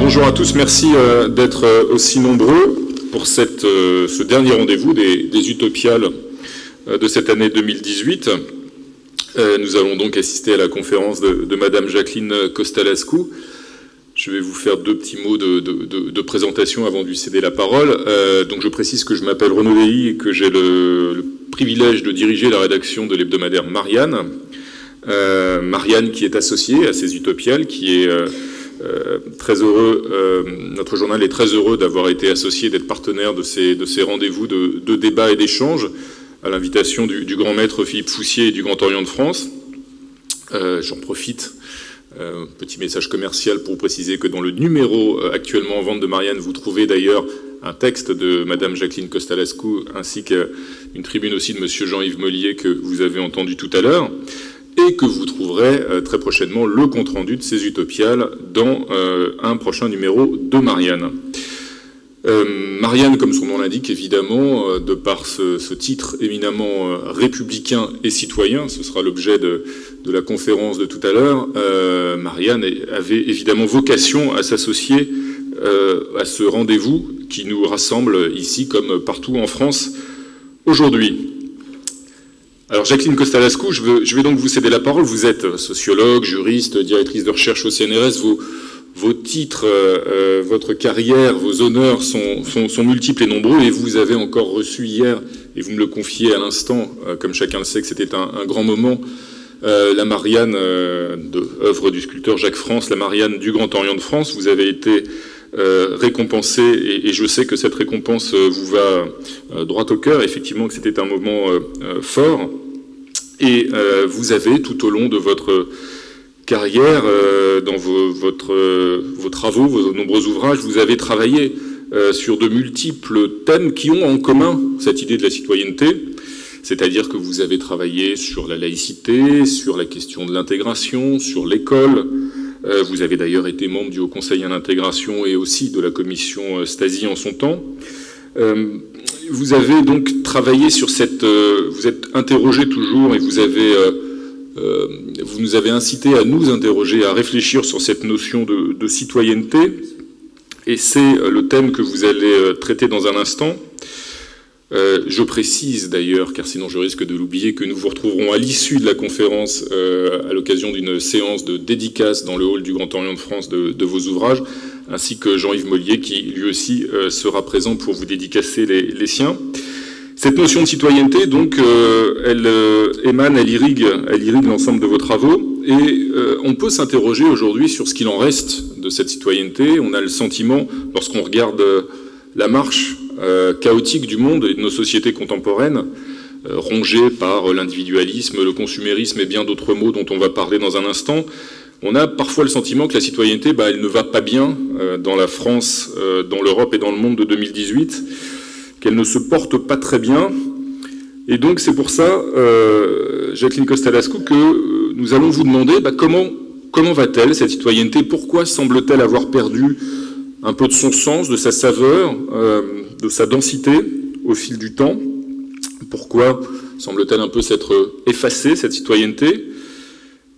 Bonjour à tous, merci d'être aussi nombreux pour ce dernier rendez-vous des Utopiales de cette année 2018. Nous allons donc assister à la conférence de Madame Jacqueline Costalescu. Je vais vous faire deux petits mots de présentation avant de lui céder la parole. Donc je précise que je m'appelle Renaud Déhy et que j'ai le privilège de diriger la rédaction de l'hebdomadaire Marianne. Marianne qui est associée à ces Utopiales, qui est très heureux, notre journal est très heureux d'avoir été associé, d'être partenaire de ces rendez-vous de débat et d'échange à l'invitation du grand maître Philippe Foussier et du Grand Orient de France. J'en profite, petit message commercial pour vous préciser que dans le numéro actuellement en vente de Marianne, vous trouvez d'ailleurs un texte de Madame Jacqueline Costalescu ainsi qu'une tribune aussi de Monsieur Jean-Yves Mollier que vous avez entendu tout à l'heure, et que vous trouverez très prochainement le compte-rendu de ces Utopiales dans un prochain numéro de Marianne. Marianne, comme son nom l'indique, évidemment, de par ce titre éminemment républicain et citoyen, ce sera l'objet de la conférence de tout à l'heure, Marianne avait évidemment vocation à s'associer à ce rendez-vous qui nous rassemble ici comme partout en France aujourd'hui. Alors Jacqueline Costalescu, je vais donc vous céder la parole. Vous êtes sociologue, juriste, directrice de recherche au CNRS. Vos titres, votre carrière, vos honneurs sont multiples et nombreux, et vous avez encore reçu hier, et vous me le confiez à l'instant, comme chacun le sait, que c'était un grand moment, la Marianne œuvre du sculpteur Jacques France, la Marianne du Grand Orient de France. Vous avez été récompensé, et je sais que cette récompense vous va droit au cœur, effectivement que c'était un moment fort, et vous avez tout au long de votre carrière, dans vos travaux, vos nombreux ouvrages, vous avez travaillé sur de multiples thèmes qui ont en commun cette idée de la citoyenneté, c'est-à-dire que vous avez travaillé sur la laïcité, sur la question de l'intégration, sur l'école. Vous avez d'ailleurs été membre du Haut Conseil à l'intégration et aussi de la commission Stasi en son temps. Vous avez donc travaillé sur vous êtes interrogé toujours, et vous nous avez incité à nous interroger, à réfléchir sur cette notion de citoyenneté, et c'est le thème que vous allez traiter dans un instant. Je précise d'ailleurs, car sinon je risque de l'oublier, que nous vous retrouverons à l'issue de la conférence à l'occasion d'une séance de dédicace dans le hall du Grand Orient de France de vos ouvrages, ainsi que Jean-Yves Mollier qui lui aussi sera présent pour vous dédicacer les siens. Cette notion de citoyenneté, donc, elle émane, elle irrigue l'ensemble de vos travaux, et on peut s'interroger aujourd'hui sur ce qu'il en reste de cette citoyenneté. On a le sentiment, lorsqu'on regarde la marche chaotique du monde et de nos sociétés contemporaines, rongées par l'individualisme, le consumérisme et bien d'autres mots dont on va parler dans un instant, on a parfois le sentiment que la citoyenneté, elle ne va pas bien dans la France, dans l'Europe et dans le monde de 2018, qu'elle ne se porte pas très bien. Et donc c'est pour ça, Jacqueline Costalescu, que nous allons vous demander comment va-t-elle cette citoyenneté, pourquoi semble-t-elle avoir perdu un peu de son sens, de sa saveur, de sa densité au fil du temps. Pourquoi semble-t-elle un peu s'être effacée, cette citoyenneté?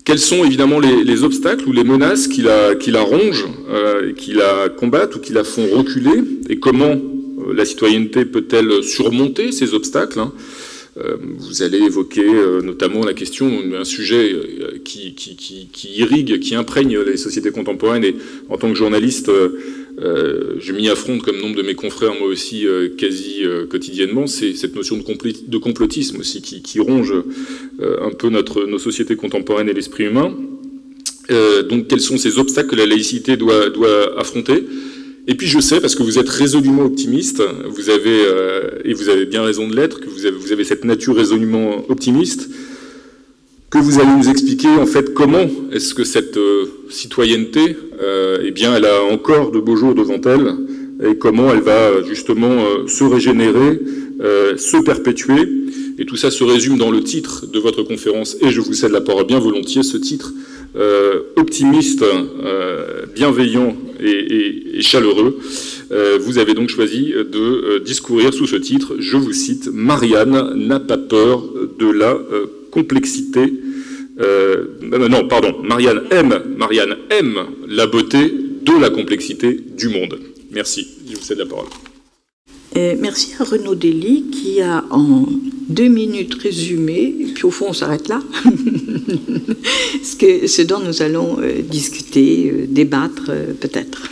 Quels sont évidemment les obstacles ou les menaces qui la rongent, qui la combattent ou qui la font reculer? Et comment la citoyenneté peut-elle surmonter ces obstacles? Vous allez évoquer notamment la question, un sujet qui irrigue, qui imprègne les sociétés contemporaines, et en tant que journaliste, je m'y affronte comme nombre de mes confrères, moi aussi, quasi quotidiennement. C'est cette notion de complotisme aussi qui ronge un peu nos sociétés contemporaines et l'esprit humain. Donc quels sont ces obstacles que la laïcité doit affronter? Et puis je sais, parce que vous êtes résolument optimiste, et vous avez bien raison de l'être, que vous avez cette nature résolument optimiste, que vous allez nous expliquer en fait comment est-ce que cette citoyenneté, elle a encore de beaux jours devant elle, et comment elle va justement se régénérer, se perpétuer. Et tout ça se résume dans le titre de votre conférence, et je vous cède la parole bien volontiers, ce titre optimiste, bienveillant et chaleureux. Vous avez donc choisi de discourir sous ce titre, je vous cite, « Marianne n'a pas peur de la complexité Marianne aime la beauté de la complexité du monde. Merci, je vous cède la parole. Merci à Renaud Dely qui a en 2 minutes résumé, et puis au fond on s'arrête là, ce dont nous allons discuter, débattre peut-être.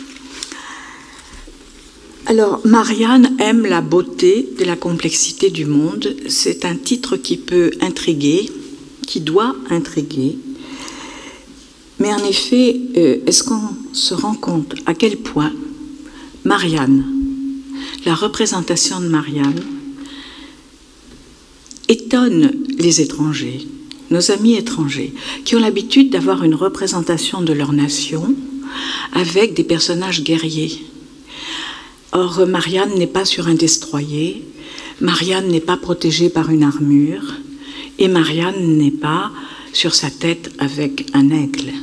Alors, Marianne aime la beauté de la complexité du monde. C'est un titre qui peut intriguer, qui doit intriguer. Mais en effet, est-ce qu'on se rend compte à quel point Marianne, la représentation de Marianne, étonne les étrangers, nos amis étrangers, qui ont l'habitude d'avoir une représentation de leur nation avec des personnages guerriers. Or, Marianne n'est pas sur un destroyer, Marianne n'est pas protégée par une armure, et Marianne n'est pas sur sa tête avec un aigle.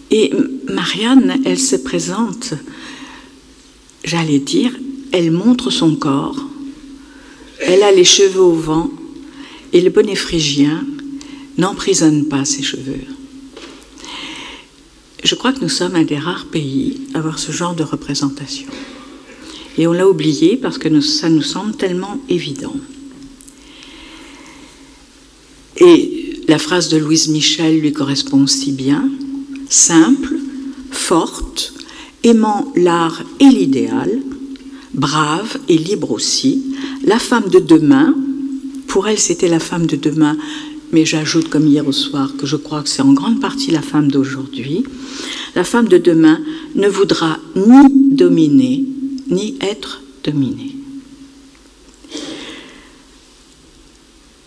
Et Marianne, elle se présente, j'allais dire, elle montre son corps, elle a les cheveux au vent, et le bonnet phrygien n'emprisonne pas ses cheveux. Je crois que nous sommes un des rares pays à avoir ce genre de représentation. Et on l'a oublié parce que ça nous semble tellement évident. Et la phrase de Louise Michel lui correspond aussi bien. Simple, forte, aimant l'art et l'idéal, brave et libre aussi, la femme de demain, pour elle c'était la femme de demain, mais j'ajoute comme hier au soir que je crois que c'est en grande partie la femme d'aujourd'hui, la femme de demain ne voudra ni dominer, ni être dominée.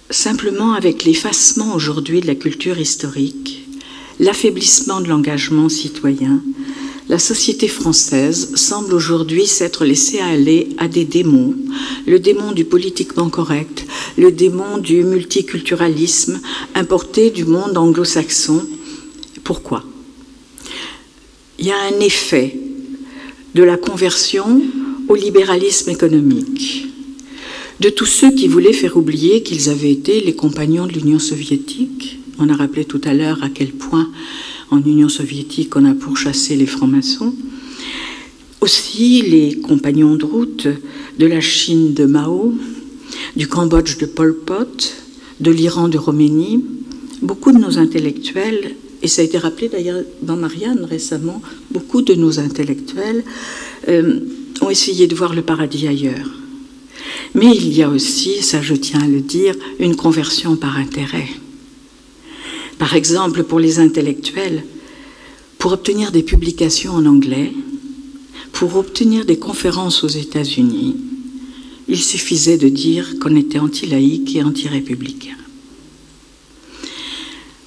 Simplement, avec l'effacement aujourd'hui de la culture historique, l'affaiblissement de l'engagement citoyen, la société française semble aujourd'hui s'être laissée aller à des démons, le démon du politiquement correct, le démon du multiculturalisme importé du monde anglo-saxon. Pourquoi ? Il y a un effet de la conversion au libéralisme économique, de tous ceux qui voulaient faire oublier qu'ils avaient été les compagnons de l'Union soviétique. On a rappelé tout à l'heure à quel point en Union soviétique on a pourchassé les francs-maçons. Aussi les compagnons de route de la Chine de Mao, du Cambodge de Pol Pot, de l'Iran de Khomeini. Beaucoup de nos intellectuels, et ça a été rappelé d'ailleurs dans Marianne récemment, beaucoup de nos intellectuels ont essayé de voir le paradis ailleurs. Mais il y a aussi, ça je tiens à le dire, une conversion par intérêt. Par exemple, pour les intellectuels, pour obtenir des publications en anglais, pour obtenir des conférences aux États-Unis, il suffisait de dire qu'on était anti-laïque et anti-républicain.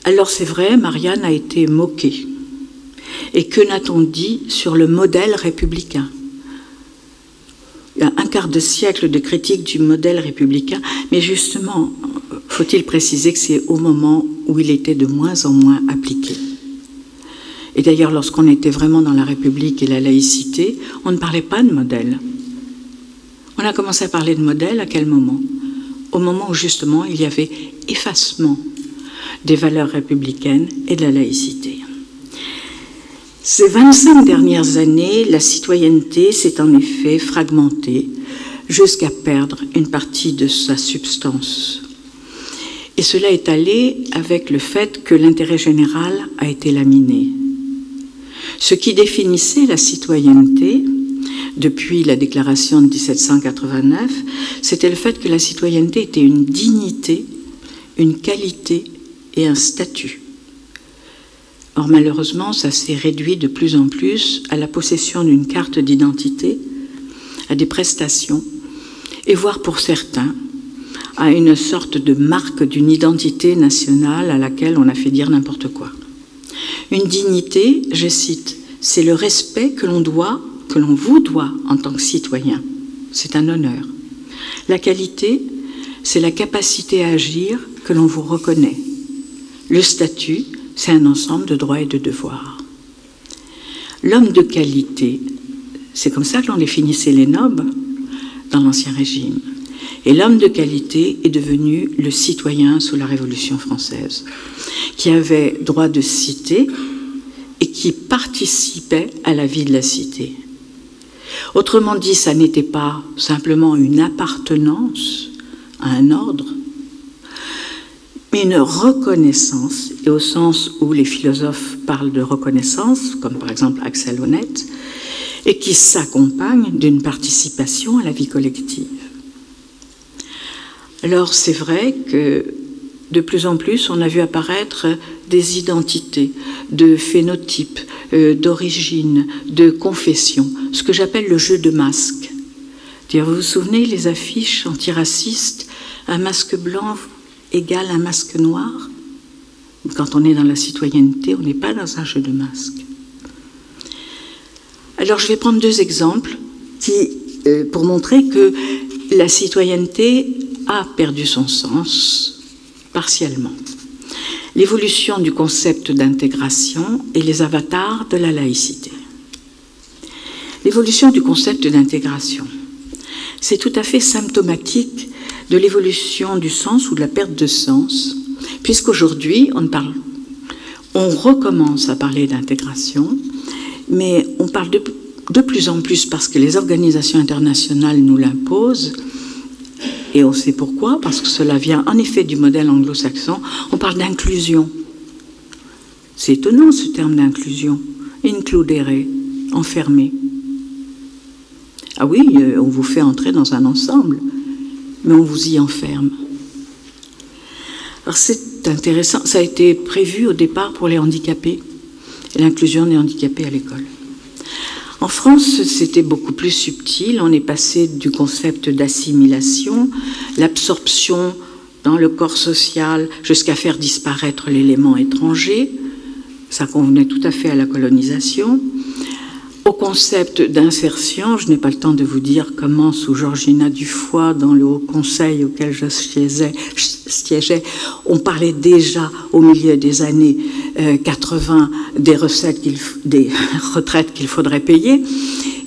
Alors c'est vrai, Marianne a été moquée. Et que n'a-t-on dit sur le modèle républicain ? Il y a un quart de siècle de critique du modèle républicain, mais justement, faut-il préciser que c'est au moment où il était de moins en moins appliqué. Et d'ailleurs, lorsqu'on était vraiment dans la République et la laïcité, on ne parlait pas de modèle. On a commencé à parler de modèle à quel moment ? Au moment où justement il y avait effacement des valeurs républicaines et de la laïcité. Ces 25 dernières années, la citoyenneté s'est en effet fragmentée jusqu'à perdre une partie de sa substance. Et cela est allé avec le fait que l'intérêt général a été laminé. Ce qui définissait la citoyenneté, depuis la déclaration de 1789, c'était le fait que la citoyenneté était une dignité, une qualité et un statut. Or, malheureusement, ça s'est réduit de plus en plus à la possession d'une carte d'identité, à des prestations, et voire pour certains, à une sorte de marque d'une identité nationale à laquelle on a fait dire n'importe quoi. Une dignité, je cite, c'est le respect que l'on vous doit en tant que citoyen. C'est un honneur. La qualité, c'est la capacité à agir que l'on vous reconnaît. Le statut, c'est un ensemble de droits et de devoirs. L'homme de qualité, c'est comme ça que l'on définissait les nobles dans l'Ancien Régime. Et l'homme de qualité est devenu le citoyen sous la Révolution française, qui avait droit de cité et qui participaient à la vie de la cité. Autrement dit, ça n'était pas simplement une appartenance à un ordre, mais une reconnaissance, et au sens où les philosophes parlent de reconnaissance, comme par exemple Axel Honneth, et qui s'accompagne d'une participation à la vie collective. Alors c'est vrai que de plus en plus, on a vu apparaître des identités, de phénotypes, d'origine, de confession, ce que j'appelle le jeu de masques. Vous vous souvenez, les affiches antiracistes, un masque blanc égale un masque noir? Quand on est dans la citoyenneté, on n'est pas dans un jeu de masques. Alors je vais prendre deux exemples pour montrer que la citoyenneté a perdu son sens partiellement. L'évolution du concept d'intégration et les avatars de la laïcité. L'évolution du concept d'intégration, c'est tout à fait symptomatique de l'évolution du sens ou de la perte de sens, puisqu'aujourd'hui, on recommence à parler d'intégration, mais on parle de plus en plus parce que les organisations internationales nous l'imposent, et on sait pourquoi, parce que cela vient en effet du modèle anglo-saxon, on parle d'inclusion. C'est étonnant ce terme d'inclusion, includere, enfermer. Ah oui, on vous fait entrer dans un ensemble, mais on vous y enferme. Alors c'est intéressant, ça a été prévu au départ pour les handicapés, l'inclusion des handicapés à l'école. En France, c'était beaucoup plus subtil. On est passé du concept d'assimilation, l'absorption dans le corps social, jusqu'à faire disparaître l'élément étranger. Ça convenait tout à fait à la colonisation. Au concept d'insertion, je n'ai pas le temps de vous dire comment, sous Georgina Dufoy, dans le Haut Conseil auquel je siégeais, on parlait déjà au milieu des années 80 des retraites qu'il faudrait payer,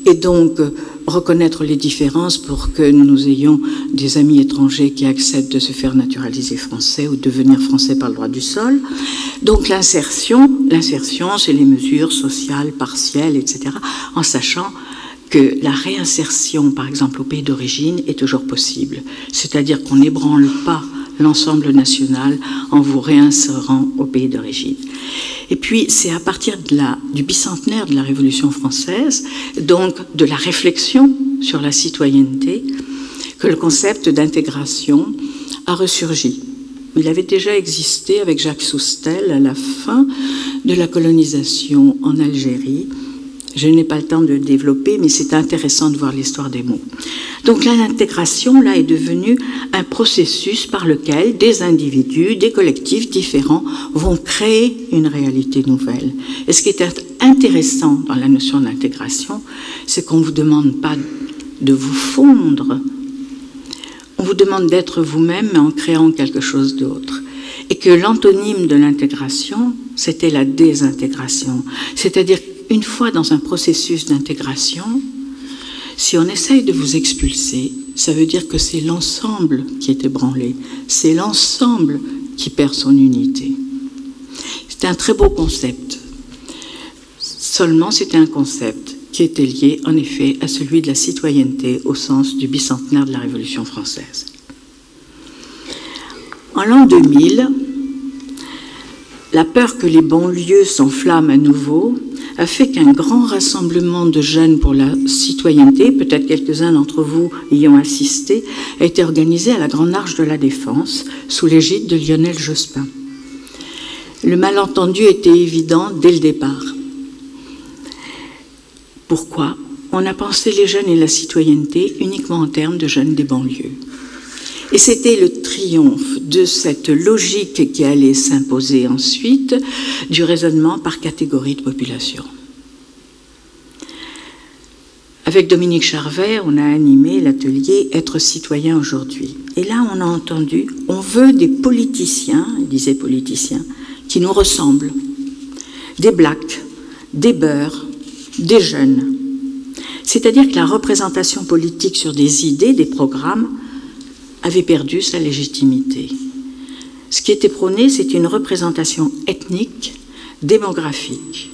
et donc reconnaître les différences pour que nous ayons des amis étrangers qui acceptent de se faire naturaliser français ou devenir français par le droit du sol. Donc l'insertion, c'est les mesures sociales, partielles, etc., en sachant que la réinsertion, par exemple, au pays d'origine, est toujours possible. C'est-à-dire qu'on n'ébranle pas l'ensemble national en vous réinsérant au pays d'origine. Et puis, c'est à partir du bicentenaire de la Révolution française, donc de la réflexion sur la citoyenneté, que le concept d'intégration a ressurgi. Il avait déjà existé avec Jacques Soustelle à la fin de la colonisation en Algérie. Je n'ai pas le temps de développer, mais c'est intéressant de voir l'histoire des mots. Donc là, l'intégration là, est devenue un processus par lequel des individus, des collectifs différents vont créer une réalité nouvelle. Et ce qui est intéressant dans la notion d'intégration, c'est qu'on ne vous demande pas de vous fondre, on vous demande d'être vous-même, mais en créant quelque chose d'autre. Et que l'antonyme de l'intégration, c'était la désintégration. C'est-à-dire une fois dans un processus d'intégration, si on essaye de vous expulser, ça veut dire que c'est l'ensemble qui est ébranlé, c'est l'ensemble qui perd son unité. C'est un très beau concept. Seulement, c'était un concept qui était lié, en effet, à celui de la citoyenneté au sens du bicentenaire de la Révolution française. En l'an 2000, la peur que les banlieues s'enflamment à nouveau a fait qu'un grand rassemblement de jeunes pour la citoyenneté, peut-être quelques-uns d'entre vous y ont assisté, a été organisé à la Grande Arche de la Défense, sous l'égide de Lionel Jospin. Le malentendu était évident dès le départ. Pourquoi? On a pensé les jeunes et la citoyenneté uniquement en termes de jeunes des banlieues. Et c'était le triomphe de cette logique qui allait s'imposer ensuite du raisonnement par catégorie de population. Avec Dominique Charvet, on a animé l'atelier « Être citoyen aujourd'hui ». Et là, on a entendu « On veut des politiciens », il disait politiciens, qui nous ressemblent, des blacks, des beurs, des jeunes. C'est-à-dire que la représentation politique sur des idées, des programmes, avait perdu sa légitimité. Ce qui était prôné, c'est une représentation ethnique, démographique.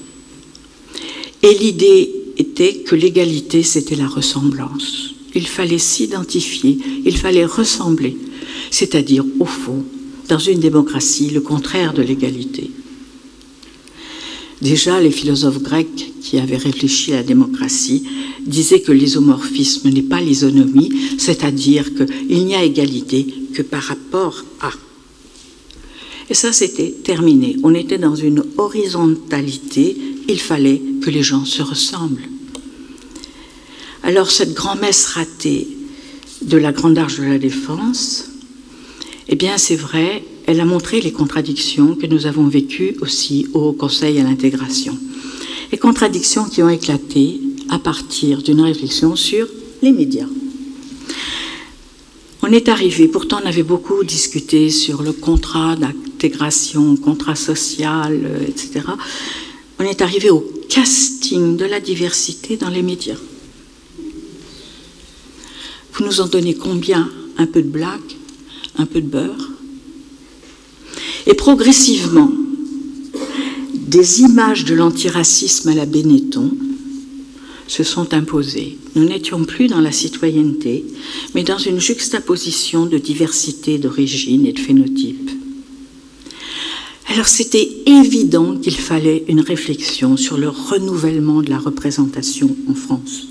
Et l'idée était que l'égalité, c'était la ressemblance. Il fallait s'identifier, il fallait ressembler, c'est-à-dire, au fond, dans une démocratie, le contraire de l'égalité. Déjà, les philosophes grecs qui avaient réfléchi à la démocratie disaient que l'isomorphisme n'est pas l'isonomie, c'est-à-dire qu'il n'y a égalité que par rapport à. Et ça, c'était terminé. On était dans une horizontalité, il fallait que les gens se ressemblent. Alors, cette grand-messe ratée de la Grande Arche de la Défense, eh bien, c'est vrai, elle a montré les contradictions que nous avons vécues aussi au Haut Conseil à l'intégration. Les contradictions qui ont éclaté à partir d'une réflexion sur les médias. On est arrivé, pourtant on avait beaucoup discuté sur le contrat d'intégration, contrat social, etc. On est arrivé au casting de la diversité dans les médias. Vous nous en donnez combien? Un peu de blague, un peu de beurre. Et progressivement, des images de l'antiracisme à la Benetton se sont imposées. Nous n'étions plus dans la citoyenneté, mais dans une juxtaposition de diversité d'origine et de phénotype. Alors c'était évident qu'il fallait une réflexion sur le renouvellement de la représentation en France,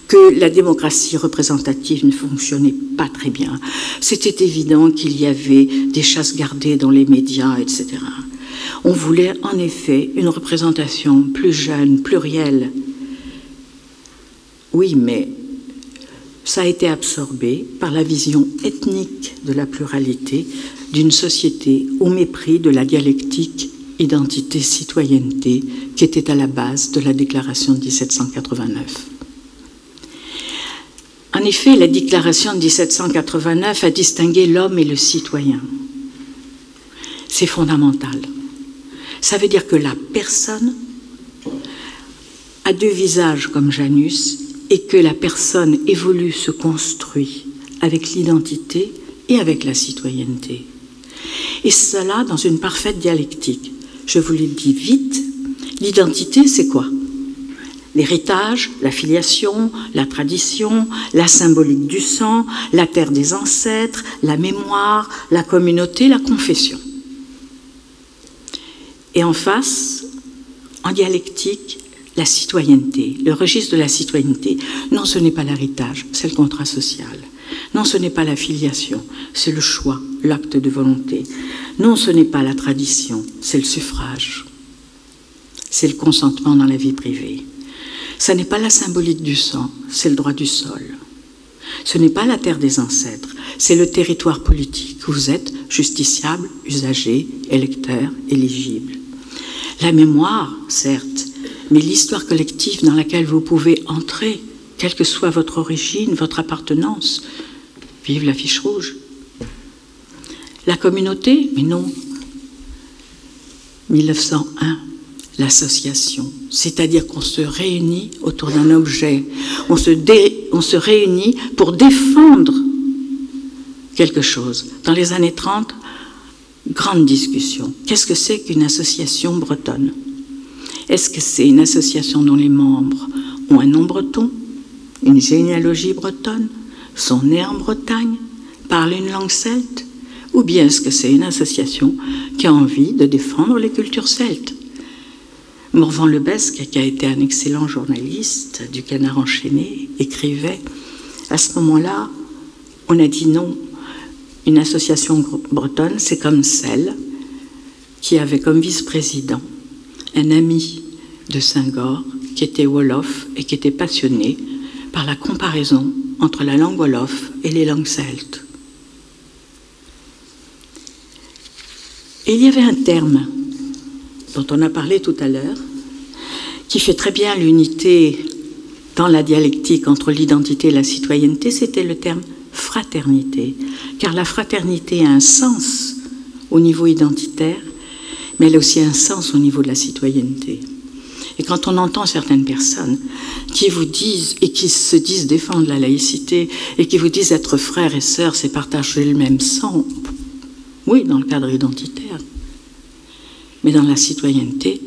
que la démocratie représentative ne fonctionnait pas très bien. C'était évident qu'il y avait des chasses gardées dans les médias, etc. On voulait en effet une représentation plus jeune, plurielle. Oui, mais ça a été absorbé par la vision ethnique de la pluralité d'une société au mépris de la dialectique identité-citoyenneté qui était à la base de la déclaration de 1789. En effet, la déclaration de 1789 a distingué l'homme et le citoyen. C'est fondamental. Ça veut dire que la personne a deux visages comme Janus et que la personne évolue, se construit avec l'identité et avec la citoyenneté. Et cela dans une parfaite dialectique. Je vous le dis vite, l'identité c'est quoi? L'héritage, la filiation, la tradition, la symbolique du sang, la terre des ancêtres, la mémoire, la communauté, la confession. Et en face, en dialectique, la citoyenneté, le registre de la citoyenneté. Non, ce n'est pas l'héritage, c'est le contrat social. Non, ce n'est pas la filiation, c'est le choix, l'acte de volonté. Non, ce n'est pas la tradition, c'est le suffrage. C'est le consentement dans la vie privée. Ce n'est pas la symbolique du sang, c'est le droit du sol. Ce n'est pas la terre des ancêtres, c'est le territoire politique. Vous êtes justiciable, usager, électeur, éligible. La mémoire, certes, mais l'histoire collective dans laquelle vous pouvez entrer, quelle que soit votre origine, votre appartenance. Vive la fiche rouge. La communauté, mais non. 1901. L'association, c'est-à-dire qu'on se réunit autour d'un objet, on se réunit pour défendre quelque chose. Dans les années 30, grande discussion. Qu'est-ce que c'est qu'une association bretonne? Est-ce que c'est une association dont les membres ont un nom breton, une généalogie bretonne, sont nés en Bretagne, parlent une langue celte? Ou bien est-ce que c'est une association qui a envie de défendre les cultures celtes? Morvan-Lebesgue, qui a été un excellent journaliste du Canard enchaîné, écrivait, à ce moment-là, on a dit non, une association bretonne, c'est comme celle qui avait comme vice-président un ami de Senghor, qui était wolof et qui était passionné par la comparaison entre la langue wolof et les langues celtes. Et il y avait un terme dont on a parlé tout à l'heure, qui fait très bien l'unité dans la dialectique entre l'identité et la citoyenneté, c'était le terme fraternité. Car la fraternité a un sens au niveau identitaire, mais elle a aussi un sens au niveau de la citoyenneté. Et quand on entend certaines personnes qui vous disent, et qui se disent défendre la laïcité, et qui vous disent être frères et sœurs, c'est partager le même sang, oui, dans le cadre identitaire. Mais dans la citoyenneté,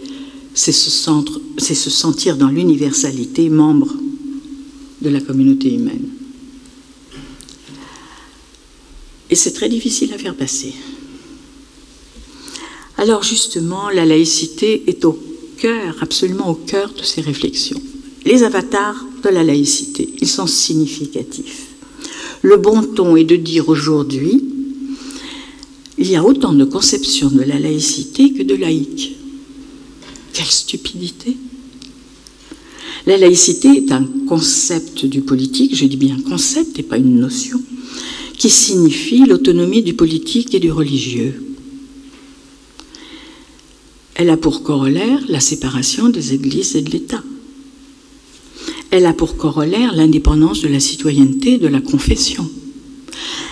c'est se sentir dans l'universalité membre de la communauté humaine. Et c'est très difficile à faire passer. Alors justement, la laïcité est au cœur, absolument au cœur de ces réflexions. Les avatars de la laïcité, ils sont significatifs. Le bon ton est de dire aujourd'hui, il y a autant de conceptions de la laïcité que de laïcs. Quelle stupidité! La laïcité est un concept du politique, je dis bien concept et pas une notion, qui signifie l'autonomie du politique et du religieux. Elle a pour corollaire la séparation des églises et de l'État. Elle a pour corollaire l'indépendance de la citoyenneté et de la confession.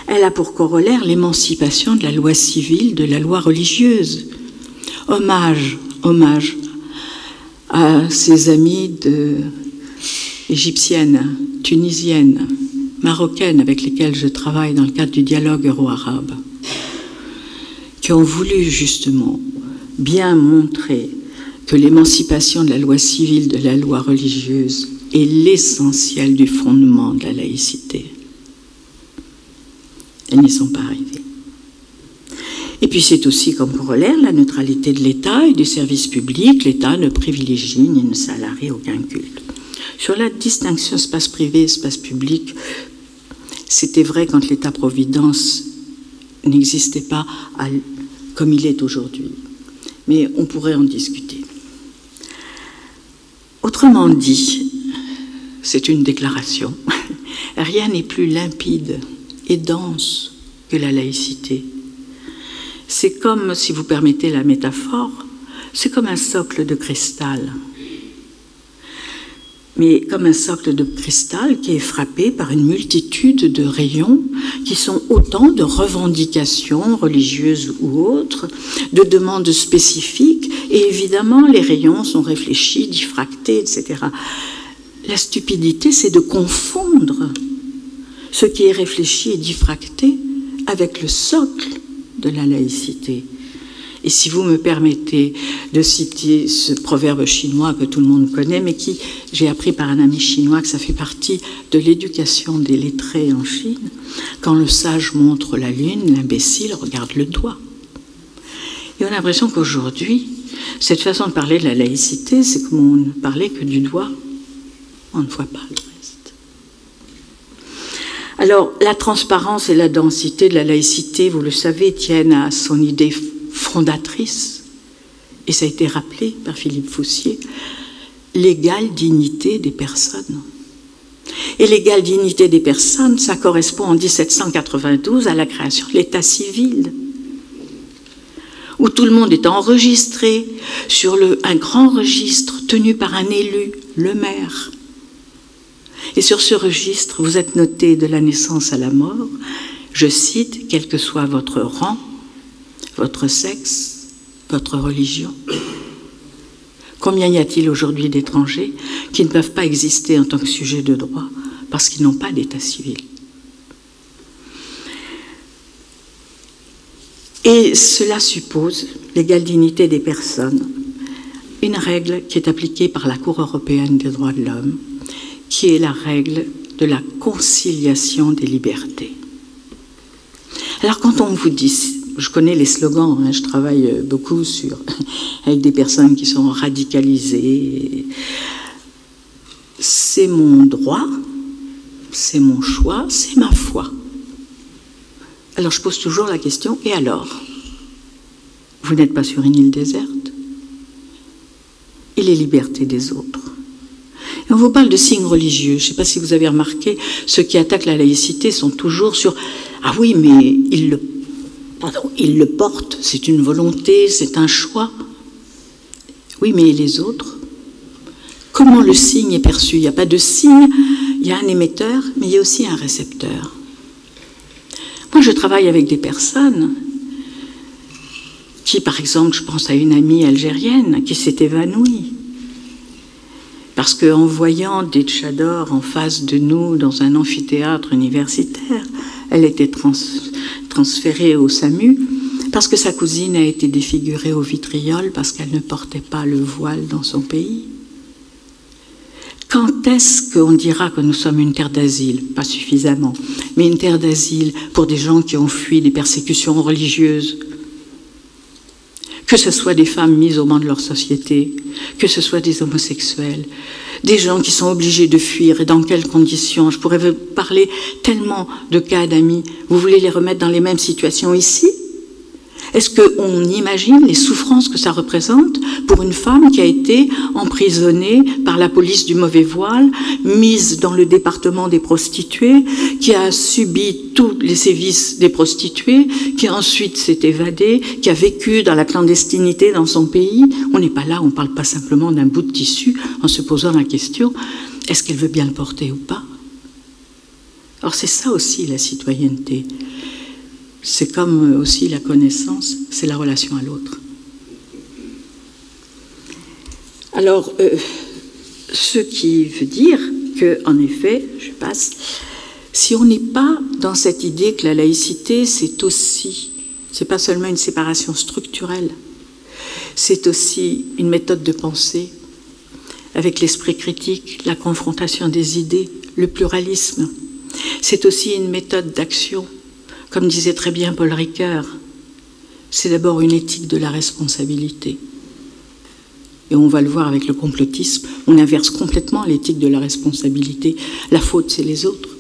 Elle a pour corollaire l'émancipation de la loi civile, de la loi religieuse. Hommage à ces amies égyptiennes, tunisiennes, marocaines avec lesquelles je travaille dans le cadre du dialogue euro-arabe, qui ont voulu justement bien montrer que l'émancipation de la loi civile, de la loi religieuse est l'essentiel du fondement de la laïcité. Elles n'y sont pas arrivées. Et puis c'est aussi comme corollaire la neutralité de l'État et du service public. L'État ne privilégie ni ne salarie aucun culte. Sur la distinction espace privé, espace public, c'était vrai quand l'État-providence n'existait pas comme il est aujourd'hui. Mais on pourrait en discuter. Autrement dit, c'est une déclaration. Rien n'est plus limpide et dense que la laïcité. C'est comme, si vous permettez la métaphore, c'est comme un socle de cristal. Mais comme un socle de cristal qui est frappé par une multitude de rayons qui sont autant de revendications religieuses ou autres, de demandes spécifiques, et évidemment les rayons sont réfléchis, diffractés, etc. La stupidité, c'est de confondre ce qui est réfléchi et diffracté avec le socle de la laïcité. Et si vous me permettez de citer ce proverbe chinois que tout le monde connaît, mais qui, j'ai appris par un ami chinois que ça fait partie de l'éducation des lettrés en Chine, quand le sage montre la lune, l'imbécile regarde le doigt. Et on a l'impression qu'aujourd'hui, cette façon de parler de la laïcité, c'est comme on ne parlait que du doigt, on ne voit pas le reste. Alors, la transparence et la densité de la laïcité, vous le savez, tiennent à son idée fondatrice, et ça a été rappelé par Philippe Foussier, l'égale dignité des personnes. Et l'égale dignité des personnes, ça correspond en 1792 à la création de l'état civil, où tout le monde est enregistré sur un grand registre tenu par un élu, le maire. Et sur ce registre, vous êtes noté de la naissance à la mort, je cite, quel que soit votre rang, votre sexe, votre religion. Combien y a-t-il aujourd'hui d'étrangers qui ne peuvent pas exister en tant que sujet de droit parce qu'ils n'ont pas d'état civil? Et cela suppose l'égale dignité des personnes, une règle qui est appliquée par la Cour européenne des droits de l'homme, qui est la règle de la conciliation des libertés. Alors quand on vous dit, je connais les slogans, hein, je travaille beaucoup avec des personnes qui sont radicalisées, c'est mon droit, c'est mon choix, c'est ma foi. Alors je pose toujours la question, et alors? Vous n'êtes pas sur une île déserte? Et les libertés des autres? Et on vous parle de signes religieux. Je ne sais pas si vous avez remarqué, ceux qui attaquent la laïcité sont toujours sur « Ah oui, mais ils le portent, c'est une volonté, c'est un choix. » Oui, mais les autres? Comment le signe est perçu? Il n'y a pas de signe, il y a un émetteur, mais il y a aussi un récepteur. Moi, je travaille avec des personnes qui, par exemple, je pense à une amie algérienne qui s'est évanouie. Parce qu'en voyant des tchadors en face de nous dans un amphithéâtre universitaire, elle était transférée au SAMU, parce que sa cousine a été défigurée au vitriol parce qu'elle ne portait pas le voile dans son pays. Quand est-ce qu'on dira que nous sommes une terre d'asile? Pas suffisamment, mais une terre d'asile pour des gens qui ont fui des persécutions religieuses. Que ce soit des femmes mises au ban de leur société, que ce soit des homosexuels, des gens qui sont obligés de fuir, et dans quelles conditions? Je pourrais vous parler tellement de cas d'amis. Vous voulez les remettre dans les mêmes situations ici? Est-ce qu'on imagine les souffrances que ça représente pour une femme qui a été emprisonnée par la police du mauvais voile, mise dans le département des prostituées, qui a subi tous les sévices des prostituées, qui ensuite s'est évadée, qui a vécu dans la clandestinité dans son pays? On n'est pas là, on ne parle pas simplement d'un bout de tissu en se posant la question, est-ce qu'elle veut bien le porter ou pas? Alors c'est ça aussi la citoyenneté. C'est comme aussi la connaissance, c'est la relation à l'autre. Alors, ce qui veut dire que, en effet, je passe, si on n'est pas dans cette idée que la laïcité, c'est pas seulement une séparation structurelle, c'est aussi une méthode de pensée avec l'esprit critique, la confrontation des idées, le pluralisme. C'est aussi une méthode d'action. Comme disait très bien Paul Ricoeur, c'est d'abord une éthique de la responsabilité. Et on va le voir avec le complotisme, on inverse complètement l'éthique de la responsabilité. La faute, c'est les autres.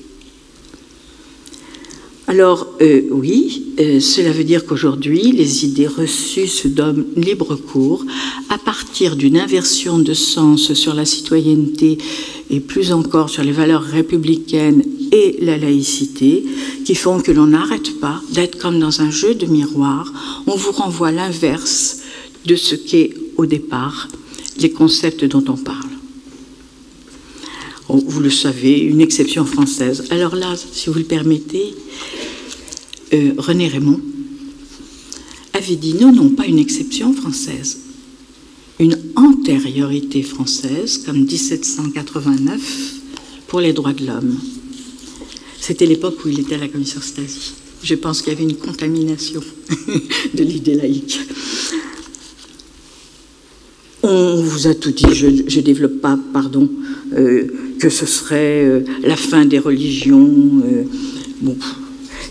Alors, oui, cela veut dire qu'aujourd'hui, les idées reçues se donnent libre cours à partir d'une inversion de sens sur la citoyenneté et plus encore sur les valeurs républicaines et la laïcité, qui font que l'on n'arrête pas d'être comme dans un jeu de miroir. On vous renvoie l'inverse de ce qu'est au départ les concepts dont on parle. Oh, vous le savez, une exception française. Alors là, si vous le permettez, René Raymond avait dit non, pas une exception française, une antériorité française, comme 1789 pour les droits de l'homme. C'était l'époque où il était à la commission Stasi. Je pense qu'il y avait une contamination de l'idée laïque. On vous a tout dit, je ne développe pas, pardon, que ce serait la fin des religions. Bon,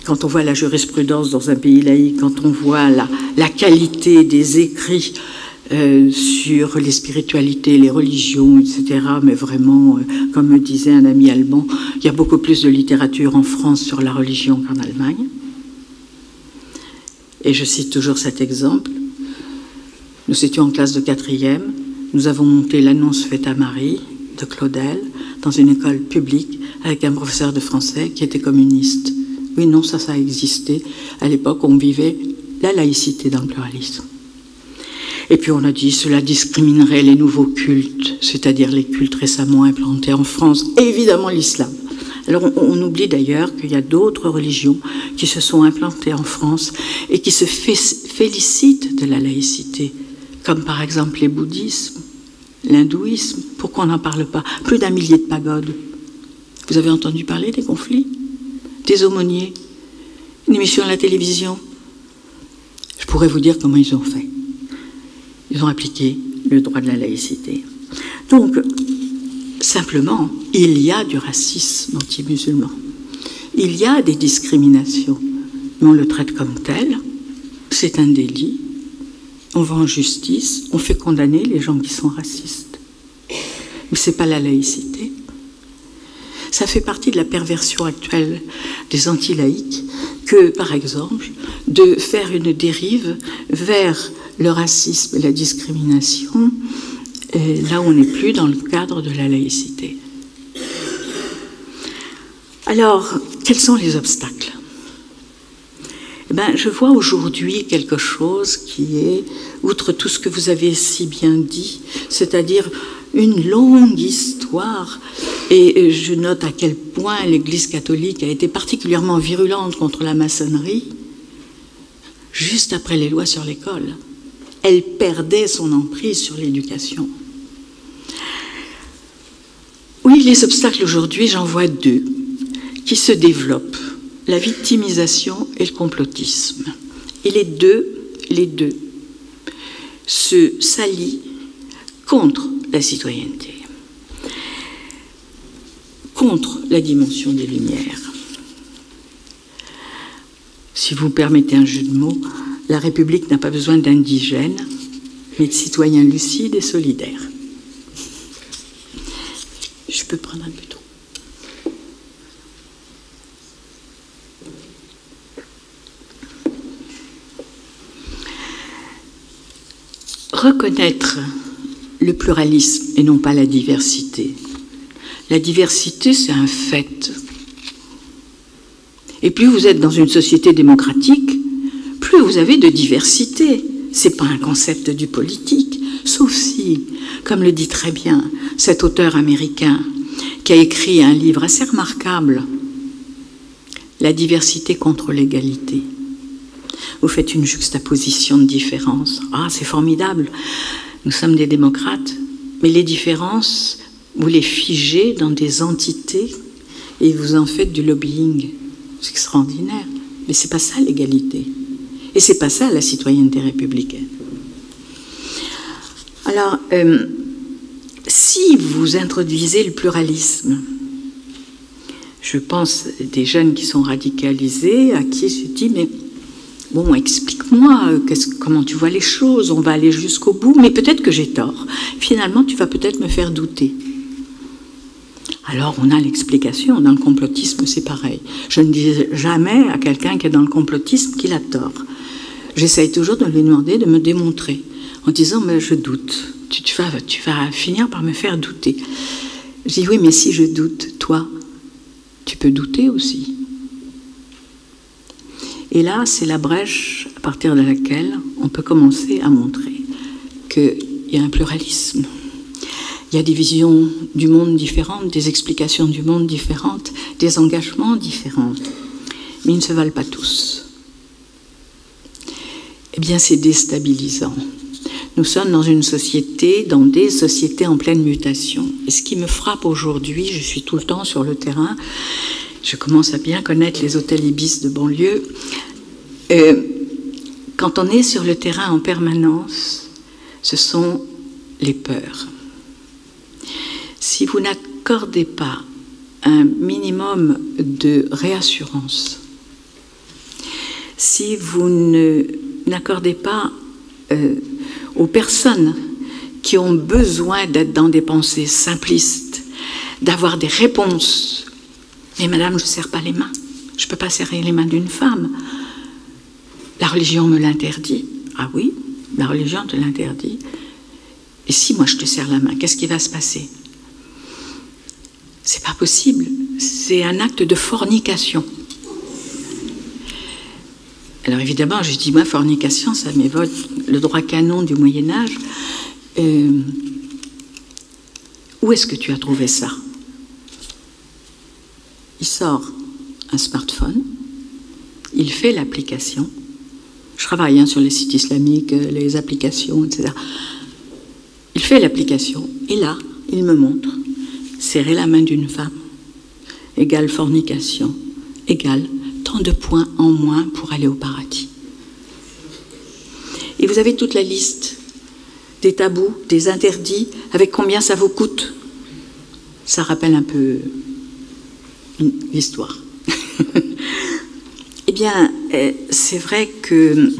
quand on voit la jurisprudence dans un pays laïque, quand on voit la qualité des écrits sur les spiritualités, les religions, etc., mais vraiment, comme me disait un ami allemand, il y a beaucoup plus de littérature en France sur la religion qu'en Allemagne. Et je cite toujours cet exemple. Nous étions en classe de 4e, nous avons monté l'annonce faite à Marie de Claudel dans une école publique avec un professeur de français qui était communiste. Oui, non, ça a existé. À l'époque, on vivait la laïcité dans le pluralisme. Et puis on a dit cela discriminerait les nouveaux cultes, c'est-à-dire les cultes récemment implantés en France, et évidemment l'islam. Alors on oublie d'ailleurs qu'il y a d'autres religions qui se sont implantées en France et qui se félicitent de la laïcité, comme par exemple les bouddhismes, l'hindouisme. Pourquoi on n'en parle pas? Plus d'1 millier de pagodes. Vous avez entendu parler des conflits? Des aumôniers? Une émission à la télévision? Je pourrais vous dire comment ils ont fait. Ils ont appliqué le droit de la laïcité. Donc, simplement, il y a du racisme anti-musulman. Il y a des discriminations, mais on le traite comme tel. C'est un délit. On va en justice, on fait condamner les gens qui sont racistes. Mais ce n'est pas la laïcité. Ça fait partie de la perversion actuelle des anti-laïcs que, par exemple, de faire une dérive vers le racisme et la discrimination, et là on n'est plus dans le cadre de la laïcité. Alors, quels sont les obstacles? Eh bien, je vois aujourd'hui quelque chose qui est, outre tout ce que vous avez si bien dit, c'est-à-dire une longue histoire, et je note à quel point l'Église catholique a été particulièrement virulente contre la maçonnerie, juste après les lois sur l'école. Elle perdait son emprise sur l'éducation. Oui, les obstacles aujourd'hui, j'en vois deux qui se développent, la victimisation et le complotisme. Et les deux les deux se s'allient contre la citoyenneté, contre la dimension des Lumières. Si vous permettez un jeu de mots, la République n'a pas besoin d'indigènes, mais de citoyens lucides et solidaires. Je peux prendre un peu d'eau. Reconnaître le pluralisme et non pas la diversité. La diversité, c'est un fait. Et plus vous êtes dans une société démocratique, plus vous avez de diversité. Ce n'est pas un concept du politique, sauf si, comme le dit très bien cet auteur américain qui a écrit un livre assez remarquable, La diversité contre l'égalité. Vous faites une juxtaposition de différences. Ah, c'est formidable. Nous sommes des démocrates, mais les différences, vous les figez dans des entités et vous en faites du lobbying. C'est extraordinaire. Mais c'est pas ça l'égalité. Et c'est pas ça la citoyenneté républicaine. Alors, si vous introduisez le pluralisme, je pense des jeunes qui sont radicalisés, à qui se dit, mais bon, explique-moi comment tu vois les choses, on va aller jusqu'au bout, mais peut-être que j'ai tort. Finalement, tu vas peut-être me faire douter. Alors, on a l'explication. Dans le complotisme, c'est pareil. Je ne dis jamais à quelqu'un qui est dans le complotisme qu'il a tort. J'essaye toujours de lui demander de me démontrer, en disant, mais je doute. Tu vas finir par me faire douter. Je dis, oui, mais si je doute, toi, tu peux douter aussi. Et là, c'est la brèche à partir de laquelle on peut commencer à montrer qu'il y a un pluralisme. Il y a des visions du monde différentes, des explications du monde différentes, des engagements différents. Mais ils ne se valent pas tous. Eh bien, c'est déstabilisant. Nous sommes dans une société, dans des sociétés en pleine mutation. Et ce qui me frappe aujourd'hui, je suis tout le temps sur le terrain, je commence à bien connaître les hôtels Ibis de banlieue. Quand on est sur le terrain en permanence, ce sont les peurs. Si vous n'accordez pas un minimum de réassurance, si vous n'accordez pas aux personnes qui ont besoin d'être dans des pensées simplistes, d'avoir des réponses. Mais madame, je ne serre pas les mains. Je ne peux pas serrer les mains d'une femme. La religion me l'interdit. Ah oui, la religion te l'interdit. Et si moi je te serre la main, qu'est-ce qui va se passer? C'est pas possible. C'est un acte de fornication. Alors évidemment, je dis, moi, fornication, ça m'évoque le droit canon du Moyen-Âge. Où est-ce que tu as trouvé ça? Il sort un smartphone, il fait l'application. Je travaille sur les sites islamiques, les applications, etc. Il fait l'application, et là, il me montre, serrer la main d'une femme, égale fornication, égale tant de points en moins pour aller au paradis. Et vous avez toute la liste des tabous, des interdits, avec combien ça vous coûte. Ça rappelle un peu l'histoire. Eh bien, c'est vrai que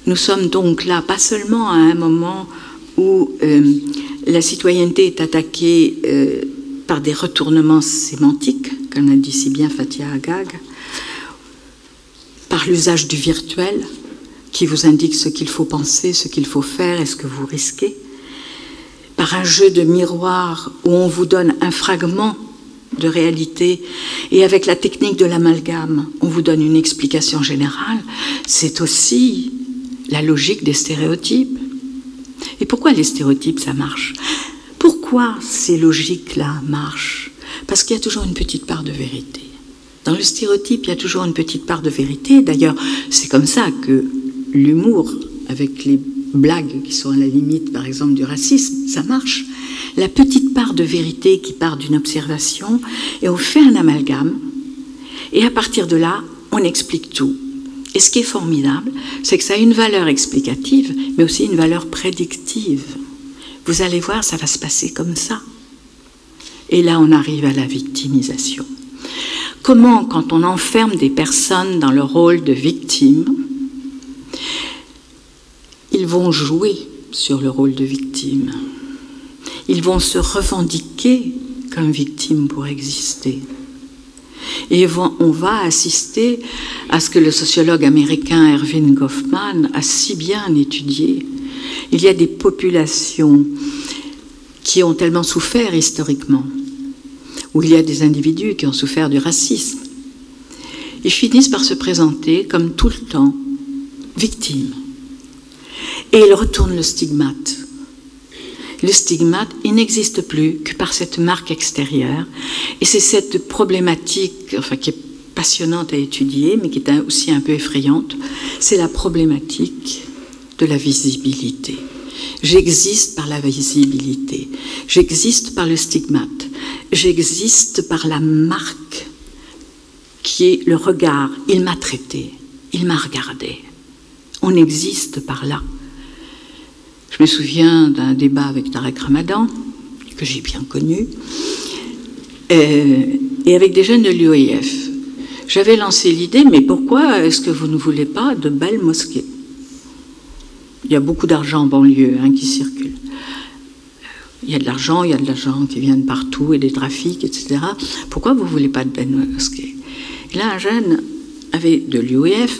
nous sommes donc là, pas seulement à un moment où la citoyenneté est attaquée par des retournements sémantiques, comme a dit si bien Fathia Agag, par l'usage du virtuel, qui vous indique ce qu'il faut penser, ce qu'il faut faire et ce que vous risquez, par un jeu de miroir où on vous donne un fragment de réalité, et avec la technique de l'amalgame, on vous donne une explication générale. C'est aussi la logique des stéréotypes. Et pourquoi les stéréotypes, ça marche? Pourquoi ces logiques-là marchent? Parce qu'il y a toujours une petite part de vérité. Dans le stéréotype, il y a toujours une petite part de vérité. D'ailleurs, c'est comme ça que l'humour, avec les blagues qui sont à la limite, par exemple, du racisme, ça marche. La petite part de vérité qui part d'une observation, et on fait un amalgame, et à partir de là, on explique tout. Et ce qui est formidable, c'est que ça a une valeur explicative, mais aussi une valeur prédictive. Vous allez voir, ça va se passer comme ça. Et là, on arrive à la victimisation. Comment, quand on enferme des personnes dans le rôle de victime, ils vont jouer sur le rôle de victime. Ils vont se revendiquer comme victimes pour exister. Et on va assister à ce que le sociologue américain Erving Goffman a si bien étudié. Il y a des populations qui ont tellement souffert historiquement, où il y a des individus qui ont souffert du racisme. Ils finissent par se présenter comme tout le temps victimes. Et ils retournent le stigmate. Le stigmate, il n'existe plus que par cette marque extérieure. Et c'est cette problématique, enfin, qui est passionnante à étudier, mais qui est aussi un peu effrayante, c'est la problématique de la visibilité. J'existe par la visibilité, j'existe par le stigmate, j'existe par la marque qui est le regard. Il m'a traité, il m'a regardé. On existe par là. Je me souviens d'un débat avec Tarek Ramadan, que j'ai bien connu, et avec des jeunes de l'UOIF. J'avais lancé l'idée, mais pourquoi est-ce que vous ne voulez pas de belles mosquées? Il y a beaucoup d'argent en banlieue qui circule. Il y a de l'argent qui vient de partout, et des trafics, etc. Pourquoi vous ne voulez pas de belles mosquées? Et là, un jeune de l'UOIF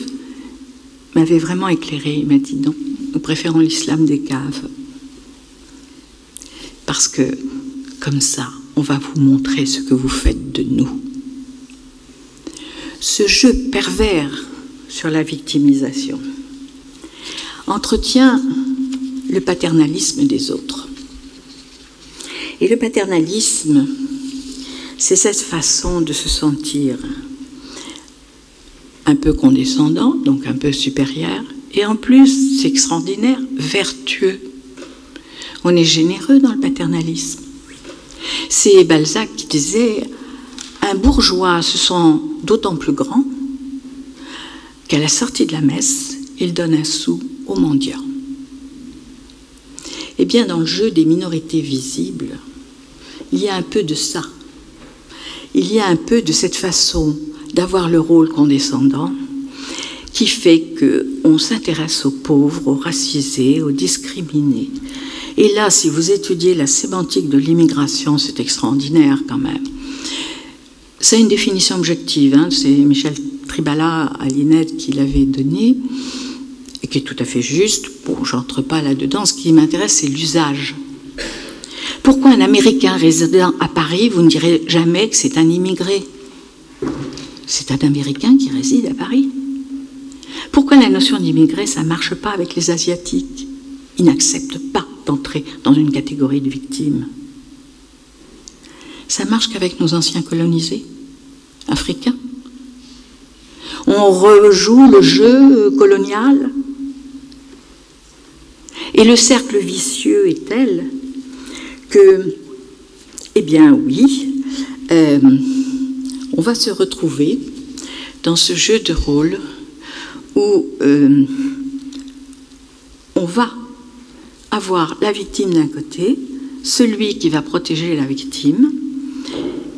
m'avait vraiment éclairé. Il m'a dit non. Nous préférons l'islam des caves. Parce que, comme ça, on va vous montrer ce que vous faites de nous. Ce jeu pervers sur la victimisation entretient le paternalisme des autres. Et le paternalisme, c'est cette façon de se sentir un peu condescendant, donc un peu supérieur, et en plus, c'est extraordinaire, vertueux. On est généreux dans le paternalisme. C'est Balzac qui disait « Un bourgeois se sent d'autant plus grand qu'à la sortie de la messe, il donne un sou aux mendiants. » Eh bien, dans le jeu des minorités visibles, il y a un peu de ça. Il y a un peu de cette façon d'avoir le rôle condescendant qui fait qu'on s'intéresse aux pauvres, aux racisés, aux discriminés. Et là, si vous étudiez la sémantique de l'immigration, c'est extraordinaire quand même. C'est une définition objective, c'est Michel Tribala à l'INED qui l'avait donnée, et qui est tout à fait juste. Bon, je n'entre pas là-dedans, ce qui m'intéresse, c'est l'usage. Pourquoi un Américain résidant à Paris, vous ne direz jamais que c'est un immigré? C'est un Américain qui réside à Paris. Pourquoi la notion d'immigré, ça ne marche pas avec les Asiatiques? Ils n'acceptent pas d'entrer dans une catégorie de victimes. Ça marche qu'avec nos anciens colonisés africains. On rejoue le jeu colonial. Et le cercle vicieux est tel que, eh bien oui, on va se retrouver dans ce jeu de rôle où on va avoir la victime d'un côté, celui qui va protéger la victime.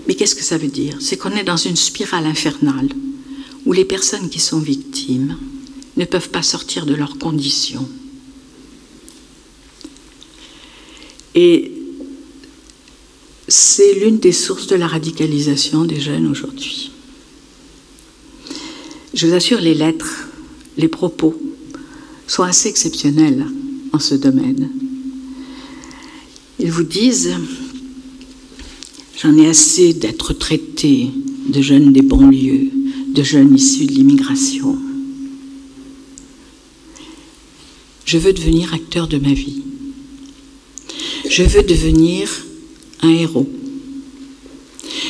Mais qu'est-ce que ça veut dire? C'est qu'on est dans une spirale infernale où les personnes qui sont victimes ne peuvent pas sortir de leurs conditions. Et c'est l'une des sources de la radicalisation des jeunes aujourd'hui. Je vous assure, les lettres, les propos sont assez exceptionnels en ce domaine. Ils vous disent « J'en ai assez d'être traité de jeunes des banlieues, de jeunes issus de l'immigration. Je veux devenir acteur de ma vie. Je veux devenir un héros.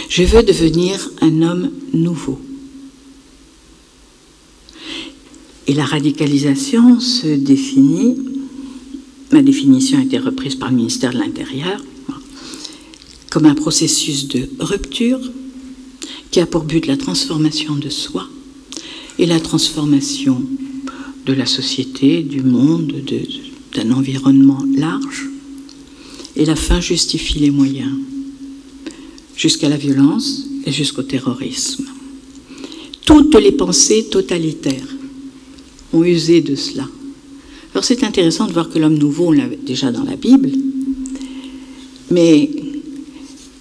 Je veux devenir un homme nouveau. » Et la radicalisation se définit, ma définition a été reprise par le ministère de l'Intérieur, comme un processus de rupture qui a pour but la transformation de soi et la transformation de la société, du monde, d'un environnement large, et la fin justifie les moyens, jusqu'à la violence et jusqu'au terrorisme. Toutes les pensées totalitaires ont usé de cela. Alors c'est intéressant de voir que l'homme nouveau, on l'avait déjà dans la Bible, mais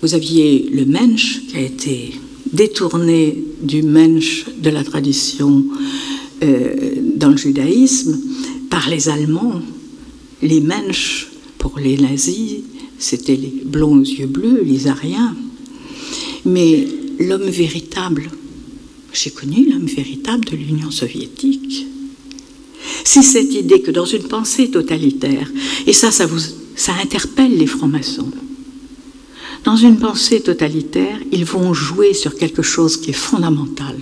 vous aviez le Mensch qui a été détourné du Mensch de la tradition dans le judaïsme par les Allemands. Les Mensch, pour les nazis, c'était les blonds aux yeux bleus, les Ariens. Mais l'homme véritable, j'ai connu l'homme véritable de l'Union soviétique. C'est cette idée que dans une pensée totalitaire, et ça interpelle les francs-maçons, dans une pensée totalitaire, ils vont jouer sur quelque chose qui est fondamental.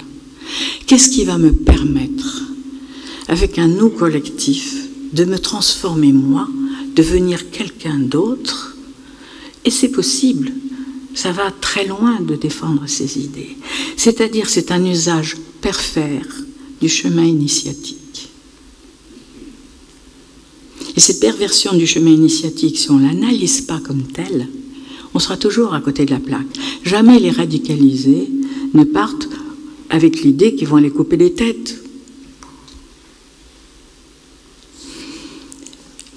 Qu'est-ce qui va me permettre, avec un nous collectif, de me transformer moi, devenir quelqu'un d'autre? Et c'est possible. Ça va très loin de défendre ces idées. C'est-à-dire, c'est un usage pervers du chemin initiatique. Et cette perversion du chemin initiatique, si on ne l'analyse pas comme telle, on sera toujours à côté de la plaque. Jamais les radicalisés ne partent avec l'idée qu'ils vont aller couper les têtes.